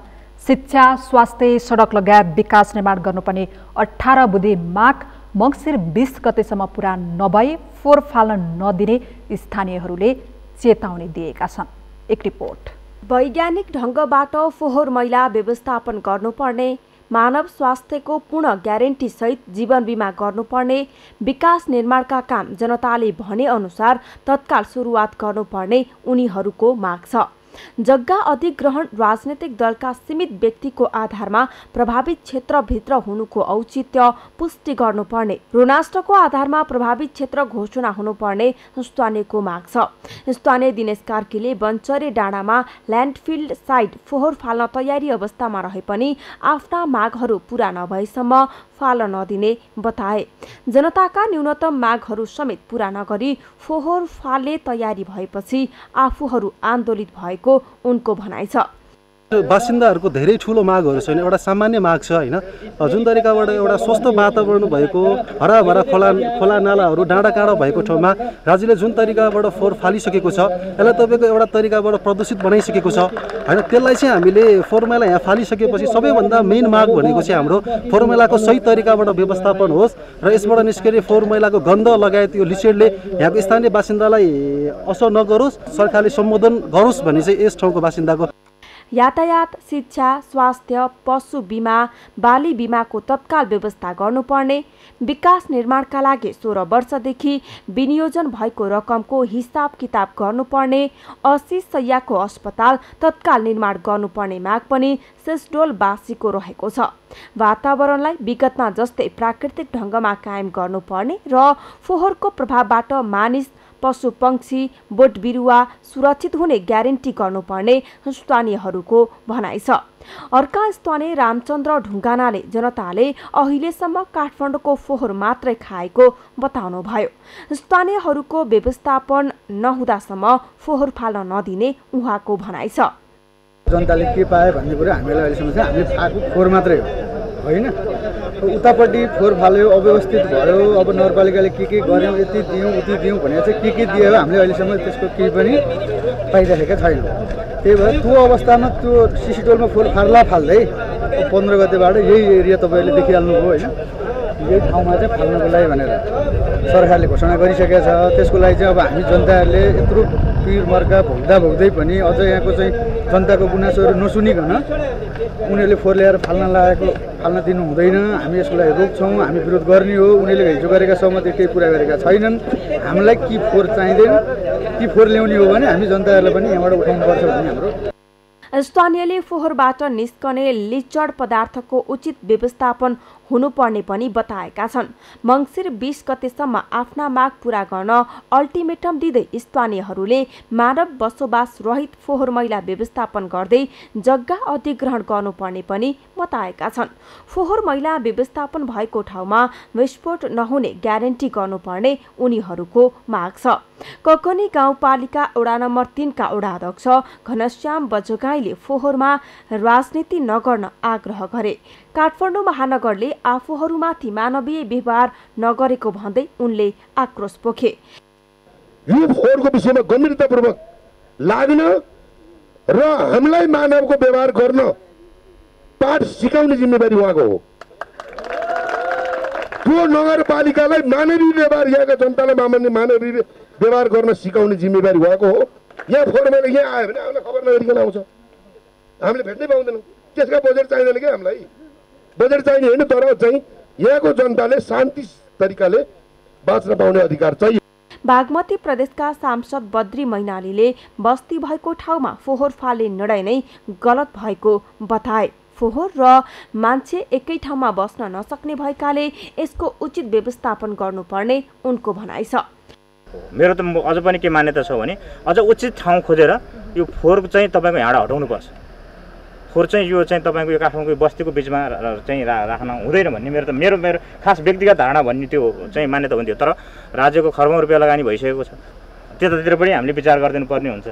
शिक्षा, स्वास्थ्य, सडक लगायत विकास निर्माण गर्नुपर्ने 18 बुँदे माग मङ्सिर 20 गतेसम्म पूरा नभए फोहोर फाल्न नदिने स्थानीयहरूले चेतावनी दिएका छन्। एक रिपोर्ट। वैज्ञानिक ढङ्गबाट फोहोर मैला व्यवस्थापन गर्नुपर्ने, मानव स्वास्थ्यको पूर्ण ग्यारेन्टी सहित जीवन बीमा गर्नुपर्ने, विकास निर्माणका काम जनताले भने अनुसार तत्काल सुरुवात गर्नुपर्ने उनीहरूको माग छ। जग्गा अधिग्रहण राजनैतिक दलका सीमित व्यक्तिको आधारमा प्रभावित क्षेत्रभित्र हुनुको औचित्य पुष्टि गर्नुपर्ने, ऋणाष्टको आधारमा प्रभावित क्षेत्र घोषणा हुनुपर्ने स्थानीयको माग छ। स्थानीय दिनेश कार्कीले बन्चरे डाँडामा ल्यान्डफिल्ड साइड फोहोर फाल्न तयारी अवस्थामा रहे पनि आफ्ना मागहरू पूरा नभएसम्म फाल्न नदिने बताए। जनताका न्यूनतम मागहरू समेत पूरा नगरी फोहोर फाल्ने तयारी भएपछि आफूहरू आन्दोलित भएको उनको भनाइ छ। बासिन्दाहरूको धेरै ठुलो मागहरू छैन, एउटा सामान्य माग छ हैन। जुन तरिकाबाट एउटा स्वस्थ वातावरण भएको हराभरा खोला नालाहरू डाँडा काँडा भएको ठाउँमा राज्यले जुन तरिकाबाट फोहोर फालिसकेको छ, यसलाई तपाईँको एउटा तरिकाबाट प्रदूषित बनाइसकेको छ हैन। त्यसलाई चाहिँ हामीले फोहोर मैला यहाँ फालिसकेपछि सबैभन्दा मेन माग भनेको चाहिँ हाम्रो फोहोर मैलाको सही तरिकाबाट व्यवस्थापन होस् र यसबाट निस्किने फोहोर मैलाको गन्ध लगायत यो लिचेडले यहाँको स्थानीय बासिन्दालाई असर नगरोस्, सरकारले सम्बोधन गरोस् भन्ने चाहिँ यस ठाउँको बासिन्दाको। यातायात, शिक्षा, स्वास्थ्य, पशु बिमा, बाली बिमाको तत्काल व्यवस्था गर्नुपर्ने, विकास निर्माणका लागि 16 वर्षदेखि विनियोजन भएको रकमको हिसाब किताब गर्नुपर्ने, 80 शय्याको अस्पताल तत्काल निर्माण गर्नुपर्ने माग पनि सिस्टोलवासीको रहेको छ। वातावरणलाई विगतमा जस्तै प्राकृतिक ढङ्गमा कायम गर्नुपर्ने र फोहोरको प्रभावबाट मानिस, पशु पक्षी, बोट बिरुवा सुरक्षित हुने ग्यारेन्टी गर्नुपर्ने स्थानीयहरूको भनाइ छ। अर्का स्थानीय रामचन्द्र ढुङ्गानाले जनताले अहिलेसम्म काठमाडौँको फोहोर मात्रै खाएको बताउनुभयो। स्थानीयहरूको व्यवस्थापन नहुँदासम्म फोहोर फाल्न नदिने उहाँको भनाइ छ। जनताले के पाए भन्ने कुरा हामीलाई अहिलेसम्म चाहिँ हामीले खाएको फोहोर मात्रै हो होइन। उतापट्टि फोहोर फाल्यो, अव्यवस्थित भयो, अब नगरपालिकाले के गर्यौँ, यति दियौँ उति दियौँ भनेर चाहिँ के दियो हामीले अहिलेसम्म त्यसको केही पनि पाइरहेका छैनौँ। त्यही भएर त्यो अवस्थामा त्यो सिसिटोलमा फोहोर फाल्दै 15 गतेबाट यही एरिया तपाईँहरूले देखिहाल्नुभयो होइन। यही ठाउँमा चाहिँ फाल्नको लागि भनेर सरकारले घोषणा गरिसकेको छ। त्यसको लागि चाहिँ अब हामी जनताहरूले यत्रो पिर मर्का भोग्दै पनि अझ यहाँको चाहिँ जनताको गुनासोहरू नसुनिकन उनीहरूले फोहोर ल्याएर फाल्न दिनु हुँदैन। हामी यसको लागि रोक्छौँ, हामी विरोध गर्ने हो। उनीहरूले हिजो गरेका सहमति केही पुरा गरेका छैनन्। हामीलाई कि फोहोर चाहिँदैन, कि फोहोर ल्याउने हो भने हामी जनताहरूलाई पनि यहाँबाट उठाउनुपर्छ भन्ने हाम्रो। स्थानीयले फोहोरबाट निस्कने लिचड पदार्थको उचित व्यवस्थापन हुनुपर्ने पनि बताएका छन्। मङ्सिर 20 गतेसम्म आफ्ना माग पूरा गर्न अल्टिमेटम दिँदै स्थानीयहरूले मानव बसोबास रहित फोहोर मैला व्यवस्थापन गर्दै जग्गा अधिग्रहण गर्नुपर्ने पनि बताएका छन्। फोहोर मैला व्यवस्थापन भएको ठाउँमा विस्फोट नहुने ग्यारेन्टी गर्नुपर्ने उनीहरूको माग छ। ककनी गाउँपालिका वडा नम्बर 3 का वडा अध्यक्ष घनश्याम बजगाईले फोहोरमा राजनीति नगर्न आग्रह गरे। काठमाडौँ महानगरले आफूहरूमाथि मानवीय व्यवहार नगरेको भन्दै उनले आक्रोश पोखे। यो फोहोरको विषयमा गम्भीरतापूर्वक लाग्न र हामीलाई मानवको व्यवहार गर्न पाठ सिकाउने जिम्मेवारी उहाँको हो। त्यो नगरपालिकालाई मानवीय व्यवहार, यहाँका जनतालाई मानवीय व्यवहार गर्न सिकाउने जिम्मेवारी उहाँको हो। यहाँ फोहोर मैला यहाँ आयो भने हामीलाई खबर नगरिकन आउँछ, हामीले भेट्नै पाउँदैनौँ। त्यसका बजेट चाहिँदैन कि हामीलाई, बजेट चाहिने होइन, तर चाहिँ यहाँको जनताले शान्ति तरिकाले बाँच्न पाउने अधिकार चाहियो। बागमती प्रदेशका सांसद बद्री मैनालीले बस्ती भएको ठाउँमा फोहोर फाल्ने निर्णय नै गलत भएको बताए। फोहोर र मान्छे एकै ठाउँमा बस्न नसक्ने भएकाले यसको उचित व्यवस्थापन गर्नुपर्ने उनको भनाइ छ। मेरो त अझ पनि के मान्यता छ भने अझ उचित ठाउँ खोजेर यो फोहोर चाहिँ तपाईँको यहाँबाट हटाउनुपर्छ। फोहोर चाहिँ यो चाहिँ तपाईँको यो काठमाडौँको बस्तीको बिचमा चाहिँ राख्न हुँदैन भन्ने मेरो मेरो खास व्यक्तिगत धारणा भन्ने त्यो चाहिँ मान्यता हुन्थ्यो। तर राज्यको खर्बौँ रुपियाँ लगानी भइसकेको छ, त्यतातिर पनि हामीले विचार गरिदिनु पर्ने हुन्छ।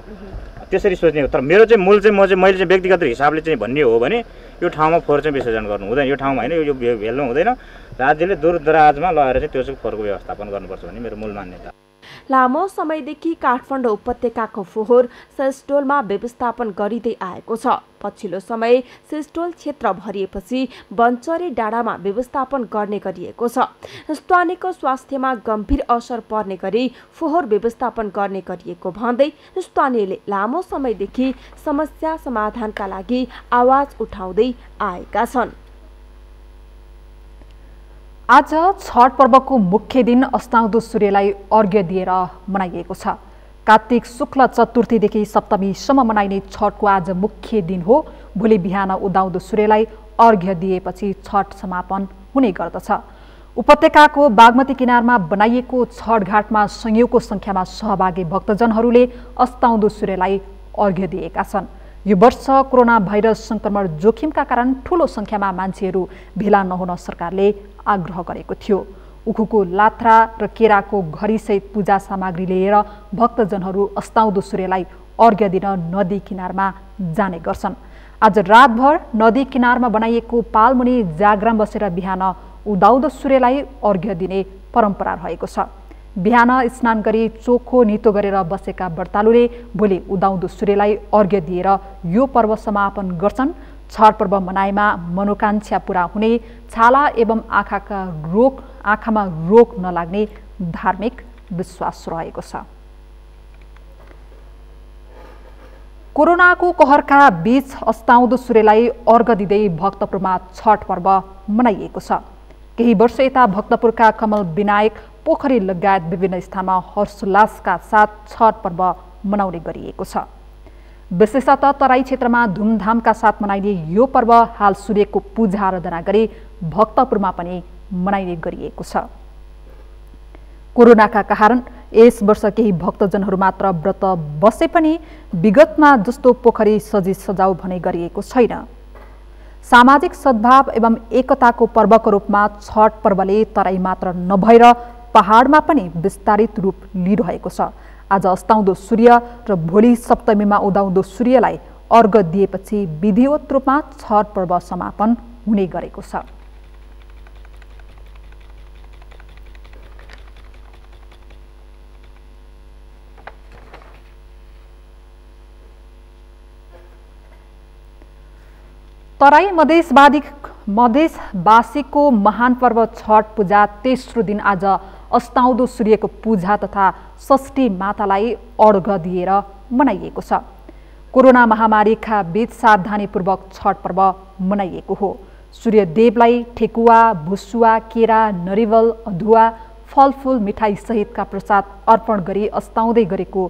त्यसरी सोच्ने हो। तर मेरो चाहिँ मूल चाहिँ मैले चाहिँ व्यक्तिगत हिसाबले चाहिँ भन्ने हो भने यो ठाउँमा फोहोर चाहिँ विसर्जन गर्नु हुँदैन। यो ठाउँमा होइन, यो भेल्नु हुँदैन। राज्यले दूरदराजमा लगेर चाहिँ त्यो चाहिँ फोहोरको व्यवस्थापन गर्नुपर्छ भन्ने मेरो मूल मान्यता। लामो समयदेखि काठमाडौँ उपत्यकाको फोहोर सिस्टोलमा व्यवस्थापन गरिँदै आएको छ। पछिल्लो समय सिस्टोल क्षेत्र भरिएपछि बन्चरे डाँडामा व्यवस्थापन गर्ने गरिएको छ। स्थानीयको स्वास्थ्यमा गम्भीर असर पर्ने गरी फोहोर व्यवस्थापन गर्ने गरिएको भन्दै स्थानीयले लामो समयदेखि समस्या समाधानका लागि आवाज उठाउँदै आएका छन्। आज छठ पर्वको मुख्य दिन अस्ताउँदो सूर्यलाई अर्घ्य दिएर मनाइएको छ। कार्तिक शुक्ल चतुर्थीदेखि सप्तमीसम्म मनाइने छठको आज मुख्य दिन हो। भोलि बिहान उदाउँदो सूर्यलाई अर्घ्य दिएपछि छठ समापन हुने गर्दछ। उपत्यकाको बागमती किनारमा बनाइएको छठ घाटमा सयौंको संख्यामा सहभागी भक्तजनहरूले अस्ताउँदो सूर्यलाई अर्घ्य दिएका छन्। यो वर्ष कोरोना भाइरस संक्रमण जोखिमका कारण ठूलो संख्यामा मान्छेहरू भेला नहुन सरकारले आग्रह गरेको थियो। उखुको लात्रा र केराको घडीसहित पूजा सामग्री लिएर भक्तजनहरू अस्ताउँदो सूर्यलाई अर्घ्य दिन नदी किनारमा जाने गर्छन्। आज रातभर नदी किनारमा बनाइएको पालमुनि जागराम बसेर बिहान उदाउँदो सूर्यलाई अर्घ्य दिने परम्परा रहेको छ। बिहान स्नान गरी चोखो नितो गरेर बसेका व्रतालुले भोलि उदाउँदो सूर्यलाई अर्घ्य दिएर यो पर्व समापन गर्छन्। छठ पर्व मनाएमा मनोकांक्षा पूरा हुने, छाला एवं आँखामा रोग नलाग्ने धार्मिक विश्वास रहेको छ। कोरोनाको कहरका बीच अस्ताउँदो सूर्यलाई अर्घ्य दिँदै भक्तपुरमा छठ पर्व मनाइएको छ। केही वर्ष यता भक्तपुरका कमल विनायक पोखरी लगायत विभिन्न स्थानमा हर्षोल्लासका साथ छठ पर्व मनाउने गरिएको छ। विशेषतः तराई क्षेत्रमा धुमधामका साथ मनाइने यो पर्व हाल सूर्यको पूजा आराधना गरी भक्तपुरमा पनि मनाइने गरिएको छ। कोरोनाका कारण यस वर्ष केही भक्तजनहरू मात्र व्रत बसे पनि विगतमा जस्तो पोखरी सजी सजाउ भने गरिएको छैन। सामाजिक सद्भाव एवं एकताको पर्वको रूपमा छठ पर्वले तराई मात्र नभएर पहाडमा पनि विस्तारित रूप लिइरहेको छ। आज अस्ताउँदो सूर्य र भोलि सप्तमीमा उदाउँदो सूर्यलाई अर्घ्य दिएपछि विधिवत रूपमा छठ पर्व समापन हुने गरेको छ। तराई मधेसवासीको महान पर्व छठ पूजा तेस्रो दिन आज अस्ताउँदो सूर्यको पूजा तथा षष्ठी मातालाई अर्घ्य दिएर मनाइएको छ। कोरोना महामारीका बीच सावधानीपूर्वक छठ पर्व मनाइएको हो। सूर्यदेवलाई ठेकुवा, भुसुवा, केरा, नरिवल, अदुवा, फलफूल, मिठाई सहितका प्रसाद अर्पण गरी अस्ताउँदै गरेको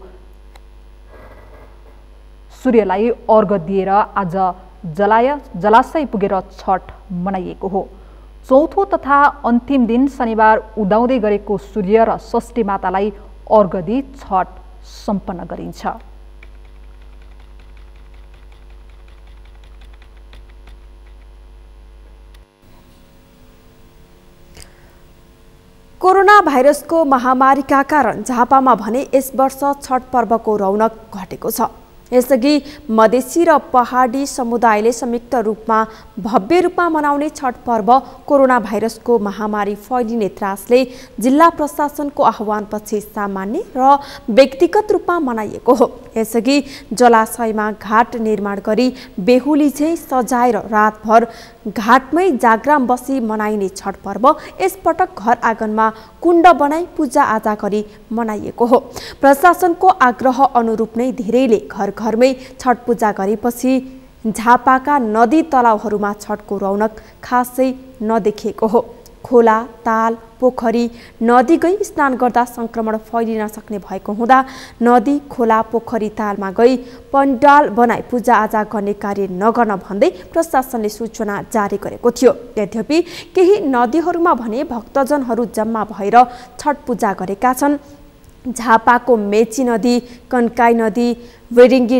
सूर्यलाई अर्घ्य दिएर आज जलाशय पुगेर छठ मनाइएको हो। चौथो तथा अन्तिम दिन शनिबार उदाउँदै गरेको सूर्य र षष्ठी मातालाई अर्घ्य दिई छठ सम्पन्न गरिन्छ। कोरोना भाइरसको महामारीका कारण झापामा भने यस वर्ष छठ पर्वको रौनक घटेको छ। यसअघि मधेसी र पहाडी समुदायले संयुक्त रूपमा भव्य रूपमा मनाउने छठ पर्व कोरोना भाइरसको महामारी फैलिने त्रासले जिल्ला प्रशासनको आह्वानपछि सामान्य र व्यक्तिगत रूपमा मनाइएको हो। यसअघि जलाशयमा घाट निर्माण गरी बेहुली झैं सजाएर रातभर घाटमै जागराम बसी मनाइने छठ पर्व यसपटक घर आँगनमा कुण्ड बनाई पूजा आजा गरी मनाइएको हो। प्रशासनको आग्रह अनुरूप नै धेरैले घर घरमै छठ पूजा गरेपछि झापाका नदी तलाउहरूमा छठको रौनक खासै नदेखिएको हो। खोला, ताल, पोखरी, नदी गई स्नान गर्दा संक्रमण फैलिन सक्ने भएको हुँदा नदी, खोला, पोखरी, तालमा गई पण्डाल बनाई पूजाआजा गर्ने कार्य नगर्न भन्दै प्रशासनले सूचना जारी गरेको थियो। यद्यपि केही नदीहरूमा भने भक्तजनहरू जम्मा भएर छठ पूजा गरेका छन्। झापाको मेची नदी, कन्काई नदी, वेरिङ्गी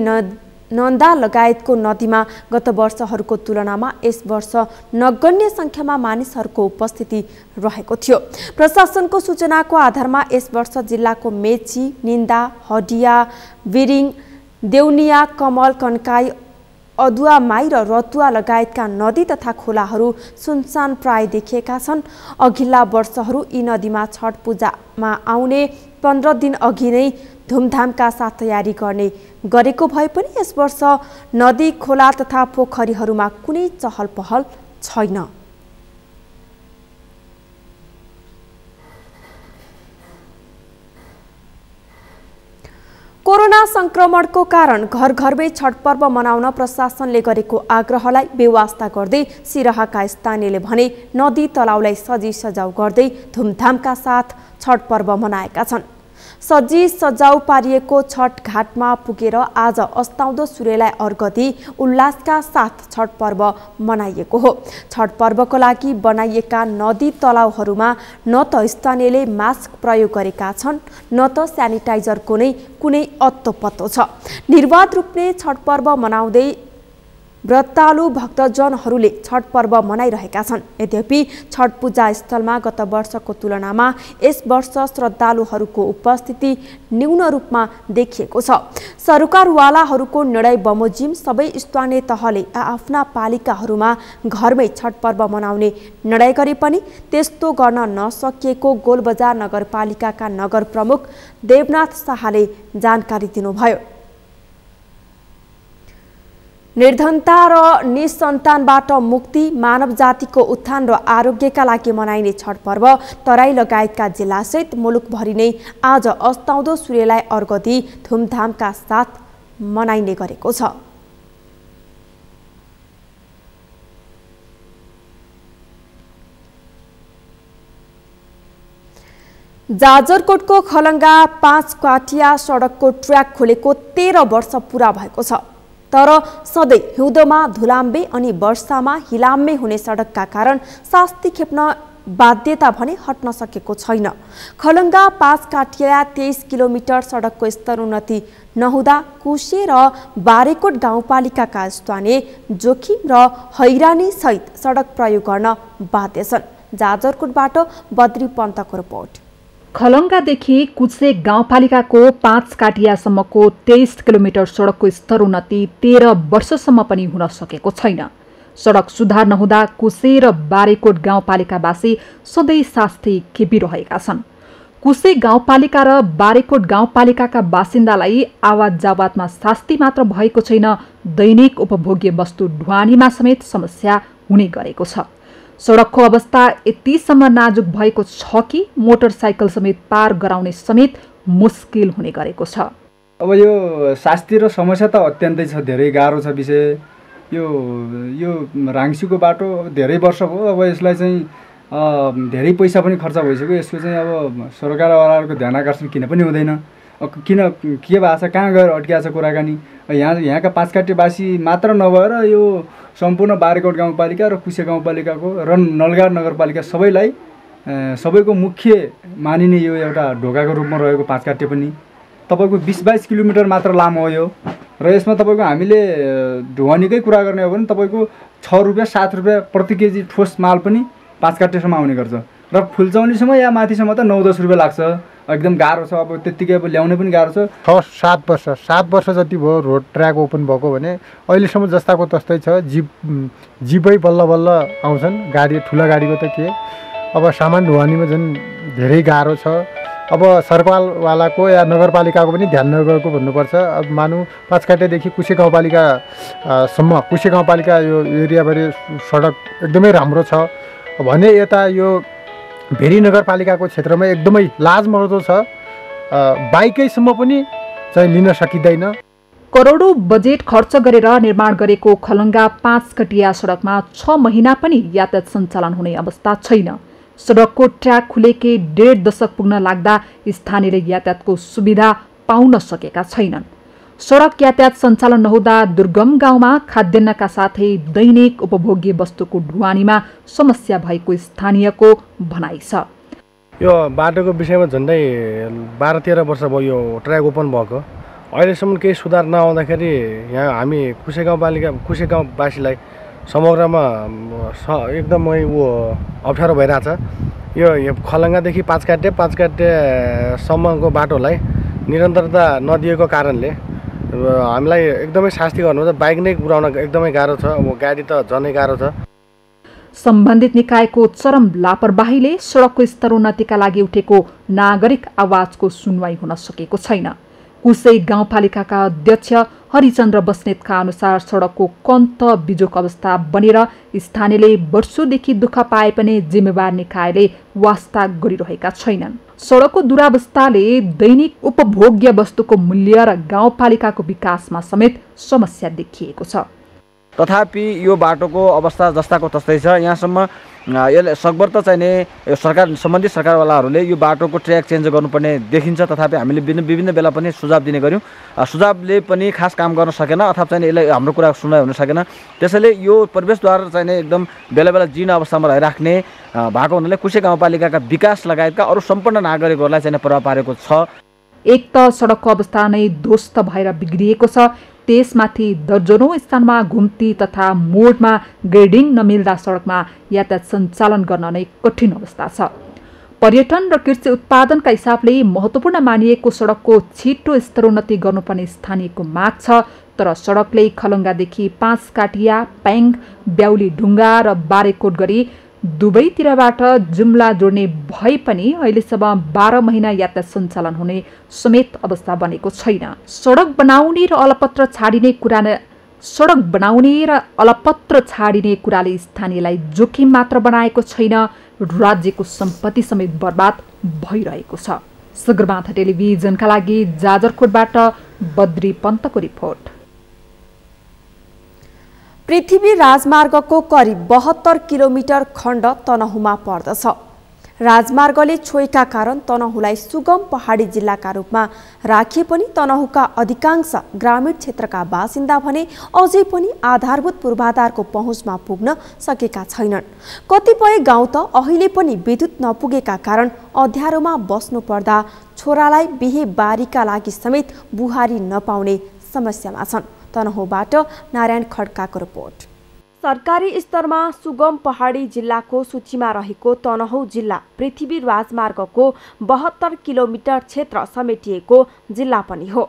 नन्दा लगायतको नदीमा गत वर्षहरूको तुलनामा यस वर्ष नगण्य संख्यामा मानिसहरूको उपस्थिति रहेको थियो। प्रशासनको सूचनाको आधारमा यस वर्ष जिल्लाको मेची, निन्दा, हडिया, विरिङ, देउनिया, कमल, कन्काई, अदुवामाई र रतुवा लगायतका नदी तथा खोलाहरू सुनसान प्राय देखिएका छन्। अघिल्ला वर्षहरू यी नदीमा छठ पूजामा आउने 15 दिन अघि नै धुमधामका साथ तयारी गरेको भए पनि यस वर्ष नदी, खोला तथा पोखरीहरूमा कुनै चहल पहल छैन। कोरोना संक्रमणको कारण घर घरमै छठ पर्व मनाउन प्रशासनले गरेको आग्रहलाई बेवास्ता गर्दै सिराहाका स्थानीयले भने नदी तलाउलाई सजी सजाउ गर्दै धुमधामका साथ छठ पर्व मनाएका छन्। सजी सजाउ पारिएको छठ घाटमा पुगेर आज अस्ताउँदो सूर्यलाई अर्घ दिई उल्लासका साथ छठ पर्व मनाइएको हो। छठ पर्वको लागि बनाइएका नदी तलाउहरूमा न त स्थानीयले मास्क प्रयोग गरेका छन् न त स्यानिटाइजरको नै कुनै अत्तो पत्तो छ। निर्वाध रूपले छठ पर्व मनाउँदै व्रतालु भक्तजनहरूले छठ पर्व मनाइरहेका छन्। यद्यपि छठ पूजा स्थलमा गत वर्षको तुलनामा यस वर्ष श्रद्धालुहरूको उपस्थिति न्यून रूपमा देखिएको छ। सरकारवालाहरूको निर्णय बमोजिम सबै स्थानीय तहले आफ्ना पालिकाहरूमा घरमै छठ पर्व मनाउने निर्णय गरे पनि त्यस्तो गर्न नसकिएको गोलबजार नगरपालिकाका नगर प्रमुख देवनाथ शाहले जानकारी दिनुभयो। निर्धनता र निसन्तानबाट मुक्ति, मानव जातिको उत्थान र आरोग्यका लागि मनाइने छठ पर्व तराई लगायतका जिल्लासहित मुलुकभरि नै आज अस्ताउँदो सूर्यलाई अर्घ दिई धुमधामका साथ मनाइने गरेको छ। जाजरकोटको खलङ्गा 5 काठिया सडकको ट्र्याक खोलेको 13 वर्ष पूरा भएको छ। तर सधैँ हिउँदोमा धुलाम्बे अनि वर्षामा हिलाम्बे हुने सडकका कारण शास्ति खेप्न बाध्यता भने हट्न सकेको छैन। खलङ्गा 5 काठिया 23 किलोमिटर सडकको स्तरोन्नति नहुँदा कुशे र बारेकोट गाउँपालिकाका स्थानीय जोखिम र हैरानी सहित सडक प्रयोग गर्न बाध्य छन्। जाजरकोटबाट बद्री पन्तको रिपोर्ट। खलङ्गादेखि कुचे गाउँपालिकाको 5 काठियासम्मको 23 किलोमिटर सडकको स्तरोन्नति 13 वर्षसम्म पनि हुन सकेको छैन। सडक सुधार नहुँदा कुसे र बारेकोट गाउँपालिकावासी सधैँ शास्ति खेपिरहेका छन्। कुसे गाउँपालिका र बारेकोट गाउँपालिकाका बासिन्दालाई आवाज जावातमा शास्ति मात्र भएको छैन, दैनिक उपभोग्य वस्तु ढुवानीमा समेत समस्या हुने गरेको छ। सडकको अवस्था यतिसम्म नाजुक भएको छ कि मोटरसाइकल समेत पार गराउने समेत मुस्किल हुने गरेको छ। अब यो शास्ति र समस्या त अत्यन्तै छ, धेरै गाह्रो छ विषय। यो राङ्सीको बाटो धेरै वर्ष भयो, अब यसलाई चाहिँ धेरै पैसा पनि खर्च भइसक्यो। यसको चाहिँ अब सरकारवालाहरूको ध्यान आकर्षण किन पनि हुँदैन, किन के भएको छ, कहाँ गएर अड्किया छ कुराकानी। यहाँका 5 काठियावासी मात्र नभएर यो सम्पूर्ण बारेकोट गाउँपालिका र कुसे गाउँपालिकाको र नलगार नगरपालिका सबैको मुख्य मानिने यो एउटा ढोकाको रूपमा रहेको 5 काठिया पनि तपाईँको 20-22 किलोमिटर मात्र लामो हो यो। र यसमा तपाईँको हामीले ढुवानीकै कुरा गर्ने हो भने तपाईँको 6 रुपियाँ 7 रुपियाँ प्रति केजी ठोस माल पनि 5 काठियासम्म आउने गर्छ र फुलचौलीसम्म या माथिसम्म त 9-10 रुपियाँ लाग्छ। एकदम गाह्रो छ। अब त्यत्तिकै अब ल्याउनै पनि गाह्रो छ। 7 वर्ष जति भयो रोड ट्र्याक ओपन भएको भने अहिलेसम्म जस्ताको तस्तै छ। जिपै बल्ल बल्ल आउँछन्, गाडी ठुला गाडीको त के। अब सामान ढुवानीमा झन् धेरै गाह्रो छ। अब सरकारवालाको या नगरपालिकाको पनि ध्यान नगरेको भन्नुपर्छ। अब मानु 5 काठियादेखि कुसे गाउँपालिकासम्म, कुसे गाउँपालिका यो एरियाभरि सडक एकदमै राम्रो छ भने यता यो भेरी नगरपालिकाको क्षेत्रमा एकदमै लाजमर्दो छ। बाइकैसम्म पनि चाहिँ लिन सकिँदैन। करोडौं बजेट खर्च गरेर निर्माण गरेको खलङ्गा 5 कटिया सडकमा 6 महिना पनि यातायात सञ्चालन हुने अवस्था छैन। सडकको ट्र्याक खुलेकै 1.5 दशक पुग्न लाग्दा स्थानीयले यातायातको सुविधा पाउन सकेका छैनन्। सडक यातायात सञ्चालन नहुँदा दुर्गम गाउँमा खाद्यान्नका साथै दैनिक उपभोग्य वस्तुको ढुवानीमा समस्या भएको स्थानीयको भनाइ छ। यो बाटोको विषयमा झन्डै 12-13 वर्ष भयो यो ट्र्याक ओपन भएको। अहिलेसम्म केही सुधार नआउँदाखेरि यहाँ हामी कुशे गाउँवासीलाई समग्रमा एकदमै अप्ठ्यारो भइरहेछ। यो खलङ्गादेखि पाँचकाट्टेसम्मको बाटोलाई निरन्तरता नदिएको कारणले हामीलाई एकदमै शास्ति गर्नुहुन्छ। बाइक नै कुदाउन एकदमै गाह्रो छ, अब गाडी त झनै गाह्रो छ। सम्बन्धित निकायको चरम लापरवाहीले सडकको स्तरोन्नतिका लागि उठेको नागरिक आवाजको सुनवाई हुन सकेको छैन। कुशे गाउँपालिकाका अध्यक्ष हरिचन्द्र बस्नेतका अनुसार सडकको कन्त बिजोक अवस्था बनेर स्थानीयले वर्षौंदेखि दुःख पाए पनि जिम्मेवार निकायले वास्ता गरिरहेका छैनन्। सडकको दुरावस्थाले दैनिक उपभोग्य वस्तुको मूल्य र गाउँपालिकाको विकासमा समेत समस्या देखिएको छ। तथापि यो बाटोको अवस्था जस्ताको तस्तै छ। यहाँसम्म यसले सकभर त चाहिने सम्बन्धित सरकारवालाहरूले यो बाटोको ट्र्याक चेन्ज गर्नुपर्ने देखिन्छ। तथापि हामीले विभिन्न बेला पनि सुझाव दिने गऱ्यौँ। सुझावले पनि खास काम गर्न सकेन अथवा चाहिँ यसलाई हाम्रो कुरा सुनाइ हुन सकेन। त्यसैले यो प्रवेशद्वार चाहिने एकदम बेला बेला जीर्ण अवस्थामा रहिराख्ने भएको हुनाले कुशे गाउँपालिकाका विकास लगायतका अरू सम्पूर्ण नागरिकहरूलाई चाहिँ प्रभाव पारेको छ। एक त सडकको अवस्था नै ध्वस्त भएर बिग्रिएको छ, त्यसमाथि दर्जनौं स्थानमा घुम्ती तथा मोडमा ग्रेडिङ नमिल्दा सडकमा यातायात सञ्चालन गर्न नै कठिन अवस्था छ। पर्यटन र कृषि उत्पादनका हिसाबले महत्त्वपूर्ण मानिएको सडकको छिटो स्तरोन्नति गर्नुपर्ने स्थानीयको माग छ। तर सडकले खलङ्गादेखि पाँचकाटिया, प्याङ, ब्याउली ढुङ्गा र बारेकोट गरी दुवैतिरबाट जुम्ला जोड्ने भए पनि अहिलेसम्म 12 महिना यातायात सञ्चालन हुने समेत अवस्था बनेको छैन। सडक बनाउने र अलपत्र छाडिने कुराले स्थानीयलाई जोखिम मात्र बनाएको छैन, राज्यको सम्पत्ति समेत बर्बाद भइरहेको छ। सगरमाथा टेलिभिजनका लागि जाजरकोटबाट बद्री पन्तको रिपोर्ट। पृथ्वी राजमार्गको करिब 72 किलोमिटर खण्ड तनहुमा पर्दछ। राजमार्गले छोएका कारण तनहुलाई सुगम पहाडी जिल्लाका रूपमा राखिए पनि तनहुका अधिकांश ग्रामीण क्षेत्रका बासिन्दा भने अझै पनि आधारभूत पूर्वाधारको पहुँचमा पुग्न सकेका छैनन्। कतिपय गाउँ त अहिले पनि विद्युत नपुगेका कारण अँध्यारोमा बस्नु पर्दा छोरालाई बिहे बारीका लागि समेत बुहारी नपाउने समस्यामा छन्। तनहुबाट नारायण खड्काको रिपोर्ट। सरकारी स्तरमा सुगम पहाडी जिल्लाको सूचीमा रहेको तनहु जिल्ला पृथ्वी राजमार्गको 72 किलोमिटर क्षेत्र समेटिएको जिल्ला पनि हो।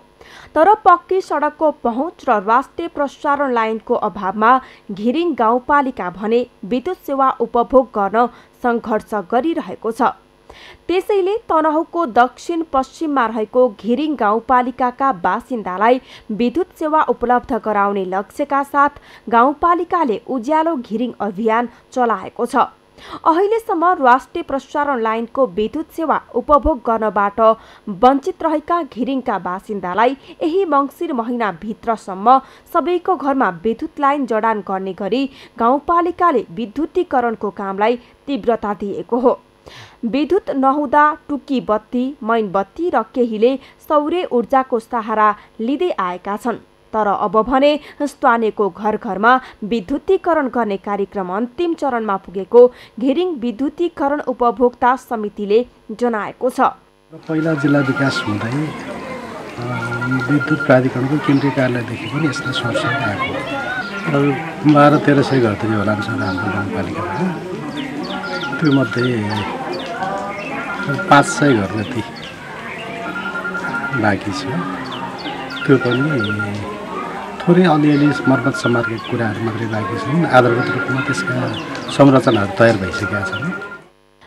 तर पक्की सडकको पहुँच र राष्ट्रिय प्रसारण लाइनको अभावमा घिरिङ गाउँपालिका भने विद्युत सेवा उपभोग गर्न सङ्घर्ष गरिरहेको छ। त्यसैले तनहुको दक्षिण पश्चिममा रहेको घिरिङ गाउँपालिकाका बासिन्दालाई विद्युत सेवा उपलब्ध गराउने लक्ष्यका साथ गाउँपालिकाले उज्यालो घिरिङ अभियान चलाएको छ। अहिलेसम्म राष्ट्रिय प्रसारण लाइनको विद्युत सेवा उपभोग गर्नबाट वञ्चित रहेका घिरिङका बासिन्दालाई यही मङ्सिर महिनाभित्रसम्म सबैको घरमा विद्युत लाइन जडान गर्ने गरी गाउँपालिकाले विद्युतीकरणको कामलाई तीव्रता दिएको हो। विद्युत नहुँदा टुकी बत्ती, मैनबत्ती र केहीले सौर्य ऊर्जाको सहारा लिँदै आएका छन्। तर अब भने स्थानीयको घर घरमा विद्युतीकरण गर्ने कार्यक्रम अन्तिम चरणमा पुगेको घिरिङ विद्युतीकरण उपभोक्ता समितिले जनाएको छ। पहिला जिल्ला विकास हुँदै विद्युत प्राधिकरणको केन्द्रीय कार्यालयदेखि पनि यसलाई सरसर आएको। 1200-1300 घर त होला हाम्रो गाउँपालिकामा। त्यो मध्ये 500 घर जति बाँकी छ। त्यो पनि थोरै अलिअलि मर्मत समारका कुराहरू मात्रै बाँकी छन्। आधारभूत रूपमा त्यसका संरचनाहरू तयार भइसकेका छन्।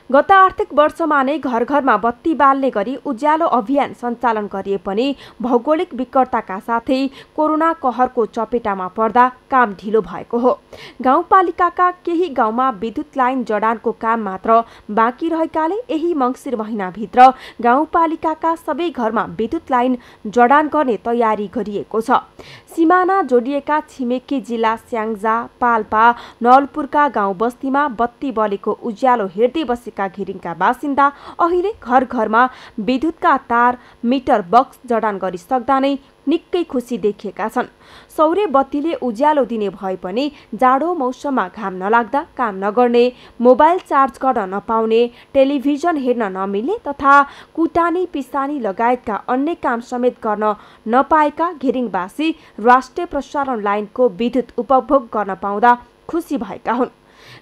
गत आर्थिक वर्षमा नै घर घरमा बत्ती बाल्ने गरी उज्यालो अभियान सञ्चालन गरिए पनि भौगोलिक विकटताका साथै कोरोना कहरको चपेटामा पर्दा काम ढिलो भएको हो। गाउँपालिकाका केही गाउँमा विद्युत लाइन जडानको काम मात्र बाँकी रहेकाले यही मङ्सिर महिनाभित्र गाउँपालिकाका सबै घरमा विद्युत लाइन जडान गर्ने तयारी गरिएको छ। सीमाना जोडिएका छिमेकी जिल्ला स्याङ्जा, पाल्पा, नवलपुरका गाउँ बस्तीमा बत्ती बलेको उज्यालो हेर्दै बसेका रहेका घिरिङका बासिन्दा अहिले घर घरमा विद्युतका तार मिटर बक्स जडान गरिसक्दा नै निकै खुसी देखिएका छन्। सौर्य बत्तीले उज्यालो दिने भए पनि जाडो मौसममा घाम नलाग्दा काम नगर्ने, मोबाइल चार्ज गर्न नपाउने, टेलिभिजन हेर्न नमिल्ने तथा कुटानी पिसानी लगायतका अन्य काम समेत गर्न नपाएका घिरिङवासी राष्ट्रिय प्रसारण लाइनको विद्युत उपभोग गर्न पाउँदा खुसी भएका हुन्।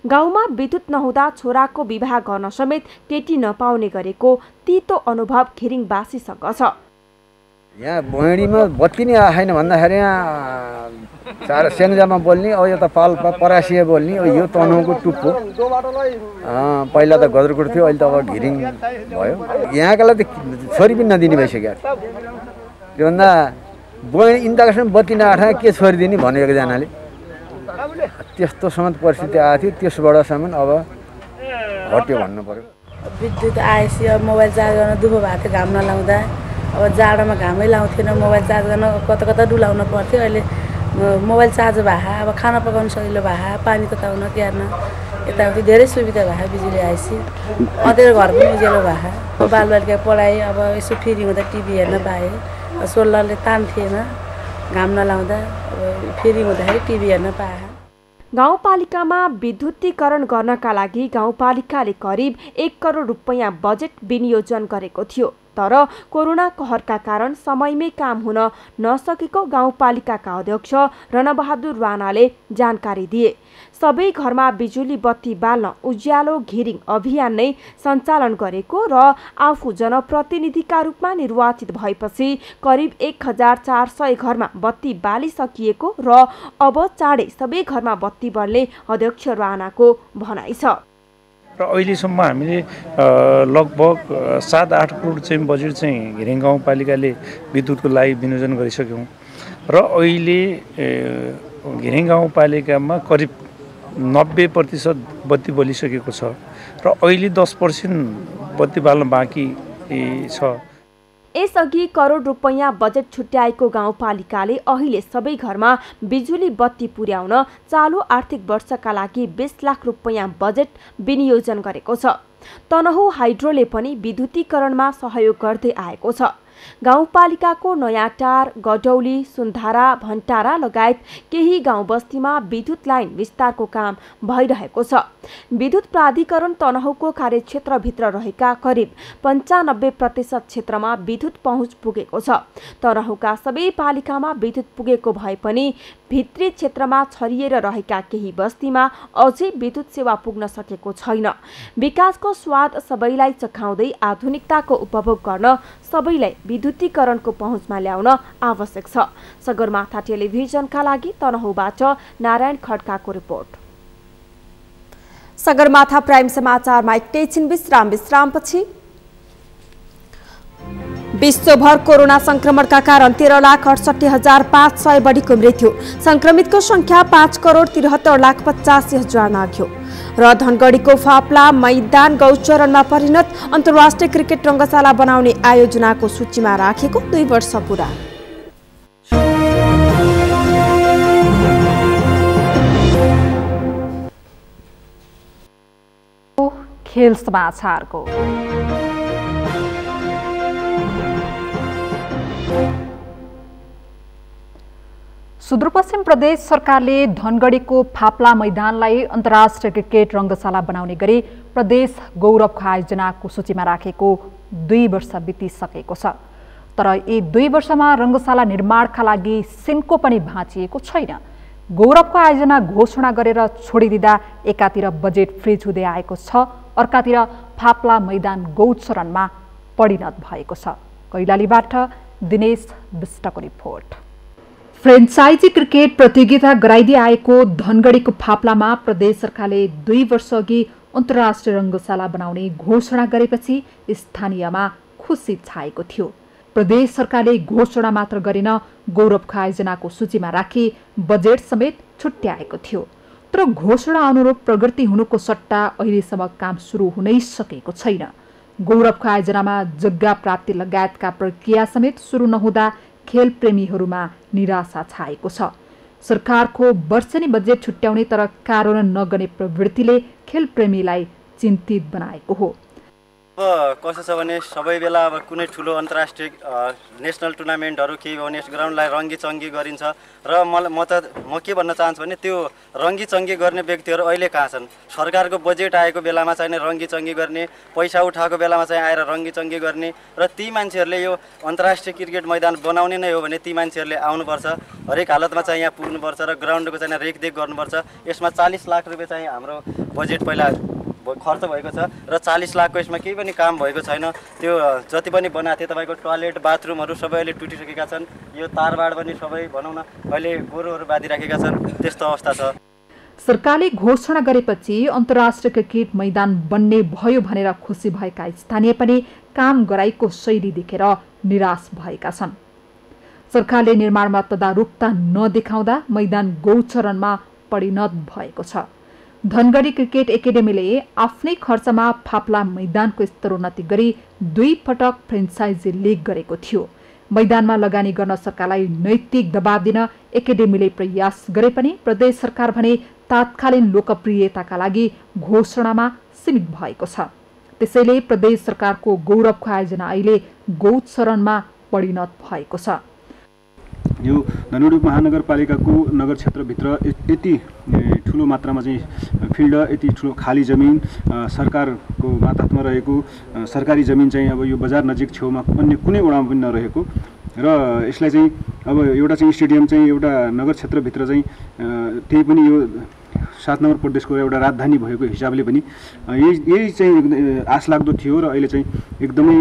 गाउँमा विद्युत नहुँदा छोराको विवाह गर्न समेत केटी नपाउने गरेको तीतो अनुभव घिरिङवासीसँग छ। यहाँ बहिनीमा बत्ती नै आएन भन्दाखेरि यहाँ स्याङ्जामा बोल्ने, अब यो त परासिया बोल्ने, यो तनहुको टुप्पो। पहिला त गजरकोट थियो, अहिले त अब घिरिङ भयो। यहाँकालाई त छोरी पनि नदिने भइसक्यो। त्योभन्दा बहिनी इन्दाकसम्म बत्ती नआठा के छोरी दिने भन्यो एकजनाले। त्यस्तोसम्म परिस्थिति आएको थियो, त्यसबाटसम्म अब हट्यो भन्नु पर्यो। विद्युत आएपछि अब मोबाइल चार्ज गर्न दुःख भएको थियो घाम नलाउँदा। अब जाडोमा घामै लाउँथेन, मोबाइल चार्ज गर्न कता कता डुलाउनु पर्थ्यो। अहिले मोबाइल चार्ज भए, अब खाना पकाउनु सजिलो भए, पानी तताउन क्यार्न यताउति धेरै सुविधा भए बिजुली आएपछि। अँधेरो घर पनि उज्यालो भए। बालबालिका पढाइ अब यसो फ्री हुँदा टिभी हेर्न पाएँ। सोलरले तान थिएन घाम नलाउँदा, अब फ्री हुँदाखेरि टिभी हेर्न पाएँ। गाउँपालिकामा विद्युतीकरण गर्नका लागि गाउँपालिकाले करिब 1 करोड रुपैयाँ बजेट विनियोजन गरेको थियो। तर कोरोना कहरका कारण समयमै काम हुन नसकेको गाउँपालिकाका अध्यक्ष रणबहादुर राणाले जानकारी दिए। सबै घरमा बिजुली बत्ती बाल्न उज्यालो घिरिङ अभियान नै सञ्चालन गरेको र आफू जनप्रतिनिधिका रूपमा निर्वाचित भएपछि करिब 1400 घरमा बत्ती बालिसकिएको र अब चाँडै सबै घरमा बत्ती बल्ने अध्यक्ष राणाको भनाइ छ। र अहिलेसम्म हामीले लगभग 7-8 करोड चाहिँ बजेट चाहिँ घिरिङ गाउँपालिकाले विद्युतको लागि विनियोजन गरिसक्यौँ र अहिले घिरिङ गाउँपालिकामा करिब 90% बत्ती बलिसकेको छ र अहिले 10% बत्ती बाल्न बाँकी छ। यसअघि करोड रुपैयाँ बजेट छुट्याएको गाउँपालिकाले अहिले सबै घरमा बिजुली बत्ती पुर्याउन चालु आर्थिक वर्षका लागि 20 लाख रुपैयाँ बजेट विनियोजन गरेको छ। तनहुँ हाइड्रोले पनि विद्युतीकरणमा सहयोग गर्दै आएको छ। गाउँपालिकाको नयाँटार, गडौली, सुन्धारा, भन्टारा लगायत केही गाउँ बस्तीमा विद्युत लाइन विस्तारको काम भइरहेको छ। विद्युत प्राधिकरण तनहुँको कार्यक्षेत्रभित्र रहेका करिब 95% क्षेत्रमा विद्युत पहुँच पुगेको छ। तनहुँका सबै पालिकामा विद्युत पुगेको भए पनि भित्री क्षेत्रमा छरिएर रहेका केही बस्तीमा अझै विद्युत सेवा पुग्न सकेको छैन। विकासको स्वाद सबैलाई चखाउँदै आधुनिकताको उपभोग गर्न सबैलाई विद्युतीकरणको पहुँचमा ल्याउन आवश्यक छ। सगरमाथा टेलिभिजनका लागि तनहुँबाट नारायण खड्काको रिपोर्ट। सगरमाथा प्राइम समाचारमा एकैछिन विश्रामपछि विश्वभर कोरोना संक्रमणका कारण 13,68,500 बढीको मृत्यु, संक्रमितको संख्या 5,73,85,000 नाग्यो र धनगढीको फाप्ला मैदान गौचरणमा परिणत अन्तर्राष्ट्रिय क्रिकेट रङ्गशाला बनाउने आयोजनाको सूचीमा राखेको 2 वर्ष पुरा। खेल समाचारको सुदूरपश्चिम प्रदेश सरकारले धनगढीको फाप्ला मैदानलाई अन्तर्राष्ट्रिय क्रिकेट रङ्गशाला बनाउने गरी प्रदेश गौरवको आयोजनाको सूचीमा राखेको 2 वर्ष बितिसकेको छ। तर यी 2 वर्षमा रङ्गशाला निर्माणका लागि सिन्को पनि भाँचिएको छैन। गौरवको आयोजना घोषणा गरेर छोडिदिँदा एकातिर बजेट फ्रिज हुँदै आएको छ, अर्कातिर फाप्ला मैदान गौचरणमा परिणत भएको छ। कैलालीबाट दिनेश विष्टको रिपोर्ट। फ्रेन्चाइजी क्रिकेट प्रतियोगिता गराइदिए आएको धनगढीको फाप्लामा प्रदेश सरकारले 2 वर्ष अघि अन्तर्राष्ट्रिय रङ्गशाला बनाउने घोषणा गरेपछि स्थानीयमा खुसी छाएको थियो। प्रदेश सरकारले घोषणा मात्र गरेन, गौरवको आयोजनाको सूचीमा राखी बजेट समेत छुट्याएको थियो। तर घोषणा अनुरूप प्रगति हुनुको सट्टा अहिलेसम्म काम सुरु हुनै सकेको छैन। गौरवको आयोजनामा जग्गा प्राप्ति लगायतका प्रक्रिया समेत सुरु नहुँदा खेल प्रेमीहरूमा निराशा छाएको छ। सरकारको वर्षेनी बजेट छुट्याउने तर कार्यान्वयन नगर्ने प्रवृत्तिले खेल प्रेमीलाई चिन्तित बनाएको हो। अब कसो छ भने सबै बेला अब कुनै ठुलो अन्तर्राष्ट्रिय नेसनल टुर्नामेन्टहरू केही भने ग्राउन्डलाई रङ्गीचङ्गी गरिन्छ र म के भन्न चाहन्छु भने त्यो रङ्गीचङ्गी गर्ने व्यक्तिहरू अहिले कहाँ छन्? सरकारको बजेट आएको बेलामा चाहिँ रङ्गीचङ्गी गर्ने, पैसा उठाएको बेलामा चाहिँ आएर रङ्गीचङ्गी गर्ने र ती मान्छेहरूले यो अन्तर्राष्ट्रिय क्रिकेट मैदान बनाउने नै हो भने ती मान्छेहरूले आउनुपर्छ, हरेक हालतमा चाहिँ यहाँ पुग्नुपर्छ र ग्राउन्डको चाहिँ रेखदेख गर्नुपर्छ। यसमा 40 लाख रुपियाँ चाहिँ हाम्रो बजेट पहिला खर्च भएको छ र 40 लाखको यसमा केही पनि काम भएको छैन। त्यो जति पनि बनाएको थियो तपाईँको टोयलेट बाथरुमहरू सबै अहिले टुटिसकेका छन्। यो तारबाड पनि सबै भनौँ न अहिले गोरुहरू बाँधिराखेका छन्, त्यस्तो अवस्था छ। सरकारले घोषणा गरेपछि अन्तर्राष्ट्रिय क्रिकेट मैदान बन्ने भयो भनेर खुसी भएका स्थानीय पनि काम गराएको शैली देखेर निराश भएका छन्। सरकारले निर्माणमा तदारुकता नदेखाउँदा मैदान गौचरणमा परिणत भएको छ। धनगढी क्रिकेट एकेडेमीले आफ्नै खर्चमा फाप्ला मैदानको स्तरोन्नति गरी 2 पटक फ्रेन्चाइजी लिग गरेको थियो। मैदानमा लगानी गर्न सरकारलाई नैतिक दबाब दिन एकेडेमीले प्रयास गरे पनि प्रदेश सरकार भने तात्कालीन लोकप्रियताका लागि घोषणामा सीमित भएको छ। त्यसैले प्रदेश सरकारको गौरवको आयोजना अहिले गौचरणमा परिणत भएको छ। यो धनुषा महानगरपालिकाको नगर क्षेत्रभित्र यति ठुलो मात्रामा चाहिँ फिल्ड, यति ठुलो खाली जमिन, सरकारको मातहतमा रहेको सरकारी जमिन चाहिँ अब यो बजार नजिक छेउमा अन्य कुनै वडामा पनि नरहेको र यसलाई चाहिँ अब एउटा चाहिँ स्टेडियम चाहिँ एउटा नगर क्षेत्रभित्र चाहिँ त्यही पनि यो 7 नम्बर प्रदेशको एउटा राजधानी भएको हिसाबले पनि यही चाहिँ आश लाग्दो थियो र अहिले चाहिँ एकदमै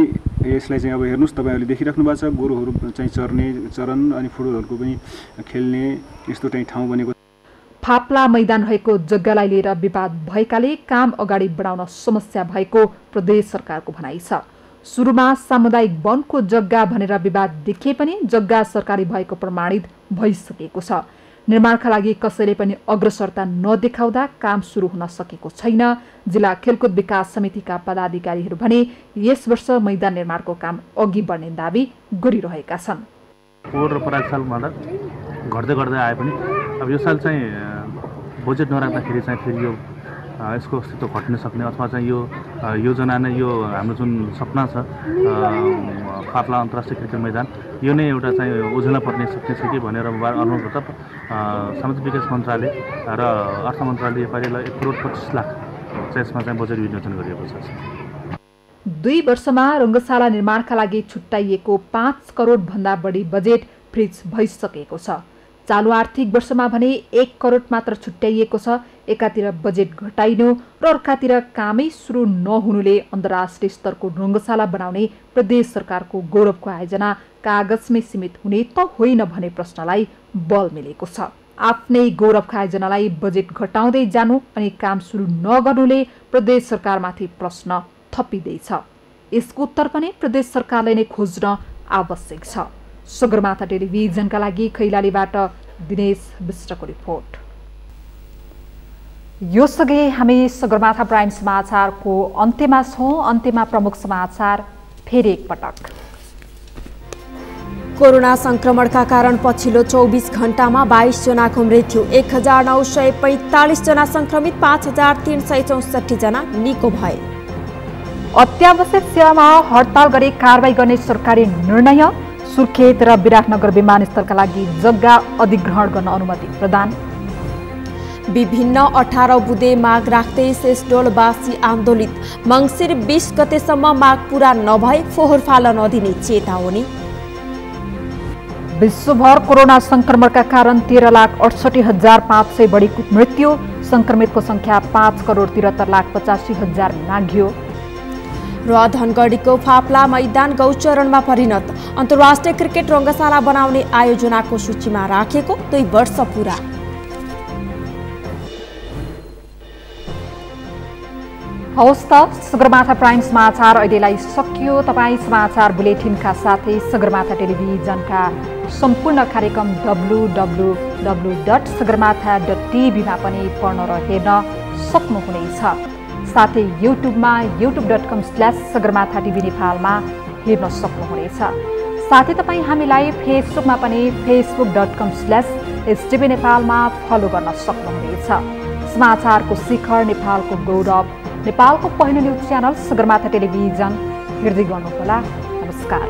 यसलाई चाहिँ अब हेर्नुस् तपाईहरुले देखिराख्नु भएको छ, गोरुहरू चाहिँ चरन अनि फुटबलहरुको पनि खेल्ने यस्तो चाहिँ ठाउँ बनेको। फाप्ला मैदान रहेको जग्गालाई लिएर विवाद भएकाले काम अगाडि बढाउन समस्या भएको प्रदेश सरकारको भनाइ छ। सुरुमा सामुदायिक वनको जग्गा भनेर विवाद देखिए पनि जग्गा सरकारी भएको प्रमाणित भइसकेको छ। निर्माणका लागि कसैले पनि अग्रसरता नदेखाउँदा काम सुरु हुन सकेको छैन। जिल्ला खेलकुद विकास समितिका पदाधिकारीहरू भने यस वर्ष मैदान निर्माणको काम अघि बढ्ने दाबी गरिरहेका छन्। पोहोर र पराग सालभन्दा घट्दै गर्दै आए पनि अब यो साल चाहिँ बजेट नराख्दाखेरि चाहिँ फेरि यो यसको अस्तित्व घट्न सक्ने अथवा चाहिँ यो योजना नै यो हाम्रो जुन सपना छ फाप्ला अन्तर्राष्ट्रिय क्रिकेट मैदान यो नै एउटा चाहिँ ओझेला पर्ने सक्ने छ कि भनेर अनुरोध गर्दा सामाजिक विकास मन्त्रालय र अर्थ मन्त्रालयले योपालिलाई 1 करोड 25 लाख चाहिँ यसमा चाहिँ बजेट विनियोजन गरिएको छ। 2 वर्षमा रङ्गशाला निर्माणका लागि छुट्याइएको 5 करोड भन्दा बढी बजेट फ्रिज भइसकेको छ। चालु आर्थिक वर्षमा भने 1 करोड मात्र छुट्याइएको छ। एकातिर बजेट घटाइनु र अर्कातिर कामै सुरु नहुनुले अन्तर्राष्ट्रिय स्तरको रङ्गशाला बनाउने प्रदेश सरकारको गौरवको आयोजना कागजमै सीमित हुने त होइन भने प्रश्नलाई बल मिलेको छ। आफ्नै गौरवको आयोजनालाई बजेट घटाउँदै जानु अनि काम सुरु नगर्नुले प्रदेश सरकारमाथि प्रश्न थपिँदैछ। यसको उत्तर पनि प्रदेश सरकारले नै खोज्न आवश्यक छ। सगरमाथा टेलिभिजनका लागि कैलालीबाट दिनेश विष्टको रिपोर्ट। यो सँगै हामी सगरमाथा प्राइम समाचारको अन्त्यमा छौँ। अन्त्यमा प्रमुख समाचार फेरि एकपटक। कोरोना संक्रमणका कारण पछिल्लो 24 घण्टामा 22 जनाको मृत्यु, 1945 जना संक्रमित, 5364 जना निको भए। अत्यावश्यक सेवामा हडताल गरी कारबाही गर्ने सरकारी निर्णय। सुर्खेत र विराटनगर विमानस्थलका लागि जग्गा अधिग्रहण गर्न अनुमति प्रदान। विभिन्न 18 बुँदे माग राख्दै शेषडोलवासी आन्दोलित, मङ्सिर 20 गतेसम्म माग पूरा नभए फोहोर फाल्न नदिने चेतावनी। विश्वभर कोरोना संक्रमणका कारण 13,68,500 बढी मृत्यु, संक्रमितको संख्या 5,73,85,000 नाघ्यो। र धनगढीको फाप्ला मैदान गौचरणमा परिणत, अन्तर्राष्ट्रिय क्रिकेट रङ्गशाला बनाउने आयोजनाको सूचीमा राखेको 2 वर्ष पूरा। हवस् त सगरमाथा प्राइम समाचार अहिलेलाई सकियो। तपाईँ समाचार बुलेटिनका साथै सगरमाथा टेलिभिजनका सम्पूर्ण कार्यक्रम www.sagarmatha.tv मा पनि पढ्न र हेर्न सक्नुहुनेछ। साथै युट्युबमा youtube.com/sagarmatha.tv नेपालमा हेर्न सक्नुहुनेछ। साथै तपाईँ हामीलाई फेसबुकमा पनि facebook.com/stv नेपालमा फलो गर्न सक्नुहुनेछ। समाचारको शिखर, नेपालको गौरव, नेपालको पहिलो न्युज च्यानल सगरमाथा टेलिभिजन हेर्दै गर्नुहोला। नमस्कार।